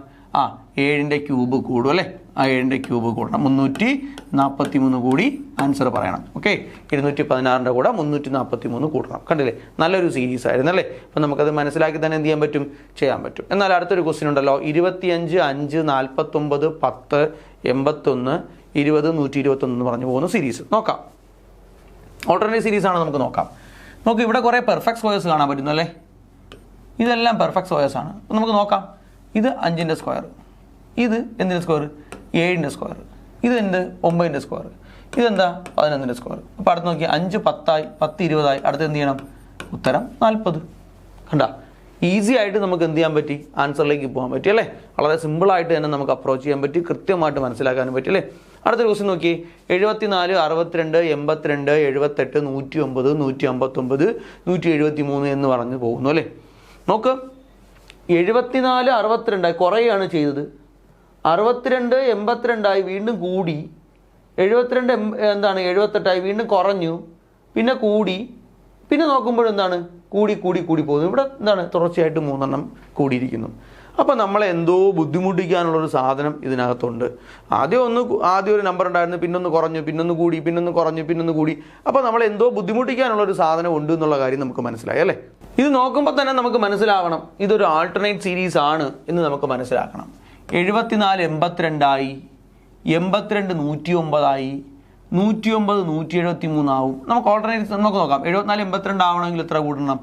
7ന്റെ ക്യൂബ് കൂടും അല്ലേ? 7ന്റെ ക്യൂബ് കൂടണം. 343 കൂടി ആൻസർ പറയണം. ഓക്കെ, 216ന്റെ കൂടെ 343 കൂട്ടണം. കണ്ടില്ലേ? നല്ലൊരു സീരീസ് ആയിരുന്നു അല്ലേ? അപ്പം നമുക്കത് മനസ്സിലാക്കി തന്നെ എന്ത് ചെയ്യാൻ പറ്റും? ചെയ്യാൻ പറ്റും. എന്നാൽ അടുത്തൊരു ക്വസ്റ്റ്യൻ ഉണ്ടല്ലോ, 25 5 49 10 81 20 121 എന്ന് പറഞ്ഞു പോകുന്ന സീരീസ് നോക്കാം. ഓൾട്ടർനേറ്റ് സീരീസ് ആണ്, നമുക്ക് നോക്കാം. നോക്ക്, ഇവിടെ കുറേ പെർഫെക്റ്റ് സ്ക്വയേഴ്സ് കാണാൻ പറ്റുന്നു അല്ലേ? ഇതെല്ലാം പെർഫെക്റ്റ് സ്ക്വയേഴ്സ് ആണ്. അപ്പം നമുക്ക് നോക്കാം. ഇത് 5ന്റെ സ്ക്വയർ, ഇത് എന്തിൻ്റെ സ്ക്വയർ? 7ന്റെ സ്ക്വയർ, ഇത് എന്ത്? 9ന്റെ സ്ക്വയർ, ഇതെന്താ? 11ന്റെ സ്ക്വയർ. അപ്പോൾ അടുത്ത് നോക്കി, 5 10 10 20 അടുത്ത് എന്ത് ചെയ്യണം? ഉത്തരം 40. കണ്ട, ഈസി ആയിട്ട് നമുക്ക് എന്ത് ചെയ്യാൻ പറ്റി? ആൻസറിലേക്ക് പോകാൻ പറ്റി അല്ലേ? വളരെ സിമ്പിളായിട്ട് തന്നെ നമുക്ക് അപ്രോച്ച് ചെയ്യാൻ പറ്റി, കൃത്യമായിട്ട് മനസ്സിലാക്കാനും പറ്റി അല്ലേ? അടുത്തൊരു ക്വസ്റ്റ്യൻ നോക്കി, 74 62 82 78 109 159 173 എന്ന് പറഞ്ഞു പോകുന്നു അല്ലേ? നോക്ക്, 74 62 കുറേയാണ് ചെയ്തത്. 62 82 വീണ്ടും കൂടി, 72 എന്താണ് 78 വീണ്ടും കുറഞ്ഞു, പിന്നെ കൂടി, പിന്നെ നോക്കുമ്പോൾ എന്താണ്? കൂടി കൂടി കൂടി പോകുന്നു. ഇവിടെ എന്താണ്? തുടർച്ചയായിട്ട് 3 കൂടിയിരിക്കുന്നു. അപ്പോൾ നമ്മളെ എന്തോ ബുദ്ധിമുട്ടിക്കാനുള്ളൊരു സാധനം ഇതിനകത്തുണ്ട്. ആദ്യം ഒരു നമ്പർ ഉണ്ടായിരുന്നു, പിന്നൊന്ന് കുറഞ്ഞു, പിന്നൊന്ന് കൂടി, പിന്നൊന്ന് കുറഞ്ഞു, പിന്നൊന്ന് കൂടി. അപ്പോൾ നമ്മളെ എന്തോ ബുദ്ധിമുട്ടിക്കാനുള്ളൊരു സാധനം ഉണ്ട് എന്നുള്ള കാര്യം നമുക്ക് മനസ്സിലായി അല്ലേ? ഇത് നോക്കുമ്പോൾ തന്നെ നമുക്ക് മനസ്സിലാവണം ഇതൊരു ആൾട്ടർനേറ്റ് സീരീസ് ആണ് എന്ന് നമുക്ക് മനസ്സിലാക്കണം. 74 82 82 109 109 173 ആവും. നമുക്ക് ഓൾട്ടർനേറ്റ് നമുക്ക് നോക്കാം. 74 82 ആവണമെങ്കിൽ എത്ര കൂടണം?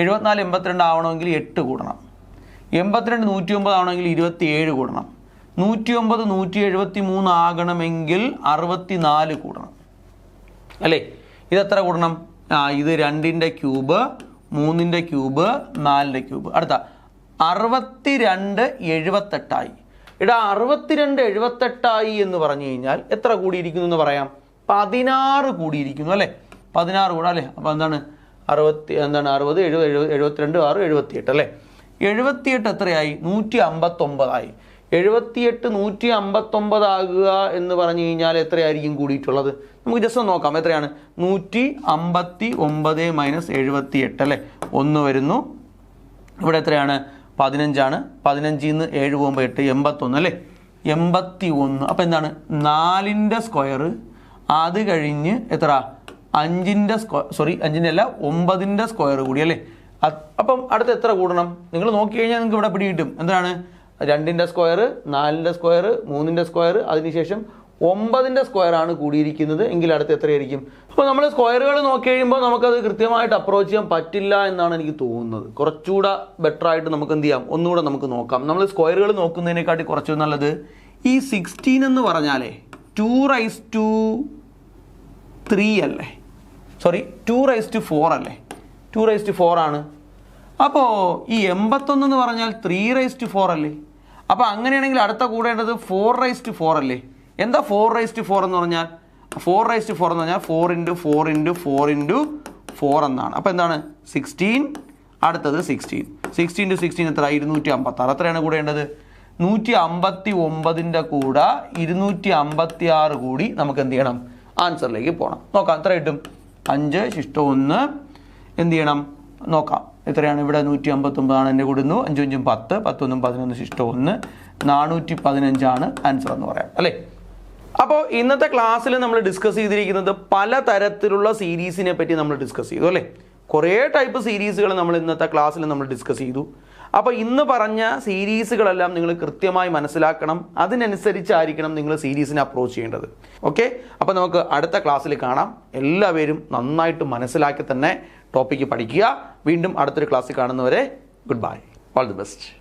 74 82 ആവണമെങ്കിൽ 8 കൂടണം. 82 109 ആവണമെങ്കിൽ 27 കൂടണം. 109 173 ആകണമെങ്കിൽ 64 കൂടണം അല്ലേ? ഇതെത്ര കൂടണം? ഇത് 2ന്റെ ക്യൂബ്, 3ന്റെ ക്യൂബ്, 4ന്റെ ക്യൂബ്. അടുത്ത 62 78 ഇവിടെ 62 78 എന്ന് പറഞ്ഞു കഴിഞ്ഞാൽ എത്ര കൂടിയിരിക്കുന്നു എന്ന് പറയാം? 16 കൂടിയിരിക്കുന്നു അല്ലേ? 16 കൂടാ അല്ലേ? അപ്പോൾ എന്താണ്? 60 70 72 6 78 അല്ലേ? 78 എത്രയായി? 159 78 159 ആകുക എന്ന് പറഞ്ഞു കഴിഞ്ഞാൽ എത്രയായിരിക്കും കൂടിയിട്ടുള്ളത്? നമുക്ക് ജസ്റ്റ് ഒന്ന് നോക്കാം. എത്രയാണ്? 159 മൈനസ് 78 അല്ലേ? 1 വരുന്നു. ഇവിടെ എത്രയാണ്? 15. 15 നിന്ന് 7 പോകുമ്പോൾ 8 81 അല്ലേ? 81. അപ്പോൾ എന്താണ്? 4ന്റെ സ്ക്വയർ, അത് കഴിഞ്ഞ് എത്ര? 5ന്റെ സ്ക്വയർ, 5ന്റെ അല്ല 9ന്റെ സ്ക്വയർ കൂടി അല്ലേ? അപ്പം അടുത്ത് എത്ര കൂടണം? നിങ്ങൾ നോക്കി കഴിഞ്ഞാൽ നിങ്ങൾക്ക് ഇവിടെ പിടികിട്ടും. എന്താണ്? 2ന്റെ സ്ക്വയർ, 4ന്റെ സ്ക്വയർ, 3ന്റെ സ്ക്വയർ, അതിനുശേഷം 9ന്റെ സ്ക്വയർ ആണ് കൂടിയിരിക്കുന്നത് എങ്കിൽ അടുത്ത് എത്രയായിരിക്കും? അപ്പോൾ നമ്മൾ സ്ക്വയറുകൾ നോക്കി കഴിയുമ്പോൾ നമുക്കത് കൃത്യമായിട്ട് അപ്രോച്ച് ചെയ്യാൻ പറ്റില്ല എന്നാണ് എനിക്ക് തോന്നുന്നത്. കുറച്ചുകൂടെ ബെറ്റർ ആയിട്ട് നമുക്ക് എന്ത് ചെയ്യാം? ഒന്നുകൂടെ നമുക്ക് നോക്കാം. നമ്മൾ സ്ക്വയറുകൾ നോക്കുന്നതിനെക്കാട്ടി കുറച്ച് നല്ലത് ഈ 16 എന്ന് പറഞ്ഞാലേ 2⁻³ അല്ലേ? 2⁻4 അല്ലേ? 2⁻4 ആണ്. അപ്പോൾ ഈ 81 എന്ന് പറഞ്ഞാൽ 3⁻4 അല്ലേ? അപ്പോൾ അങ്ങനെയാണെങ്കിൽ അടുത്ത കൂടേണ്ടത് 4⁻4 അല്ലേ? എന്താ 4⁻4 എന്ന് പറഞ്ഞാൽ? 4⁻4 എന്ന് പറഞ്ഞാൽ 4 × 4 × 4 × 4 എന്നാണ്. അപ്പോൾ എന്താണ്? 16. അടുത്തത് 16 × 16 എത്ര? 256. എത്രയാണ് കൂടേണ്ടത്? 159ൻ്റെ കൂടെ 256 കൂടി നമുക്ക് എന്ത് ചെയ്യണം? ആൻസറിലേക്ക് പോകണം. നോക്കാം എത്ര കിട്ടും? 5 ശിഷ്ടം 1 എന്ത് ചെയ്യണം? നോക്കാം എത്രയാണ്? ഇവിടെ 159 എൻ്റെ കൂടുന്നു. 5 5 10 10 1 11 ശിഷ്ടം 1 415 ആൻസർ എന്ന് പറയാം അല്ലേ? അപ്പോൾ ഇന്നത്തെ ക്ലാസ്സിൽ നമ്മൾ ഡിസ്കസ് ചെയ്തിരിക്കുന്നത് പലതരത്തിലുള്ള സീരീസിനെ പറ്റി നമ്മൾ ഡിസ്കസ് ചെയ്തു അല്ലേ? കുറേ ടൈപ്പ് സീരീസുകൾ നമ്മൾ ഇന്നത്തെ ക്ലാസ്സിൽ നമ്മൾ ഡിസ്കസ് ചെയ്തു. അപ്പോൾ ഇന്ന് പറഞ്ഞ സീരീസുകളെല്ലാം നിങ്ങൾ കൃത്യമായി മനസ്സിലാക്കണം. അതിനനുസരിച്ചായിരിക്കണം നിങ്ങൾ സീരീസിനെ അപ്രോച്ച് ചെയ്യേണ്ടത്. ഓക്കെ, അപ്പോൾ നമുക്ക് അടുത്ത ക്ലാസ്സിൽ കാണാം. എല്ലാവരും നന്നായിട്ട് മനസ്സിലാക്കി തന്നെ ടോപ്പിക്ക് പഠിക്കുക. വീണ്ടും അടുത്തൊരു ക്ലാസ്സിൽ കാണുന്നവരെ good bye, all the best.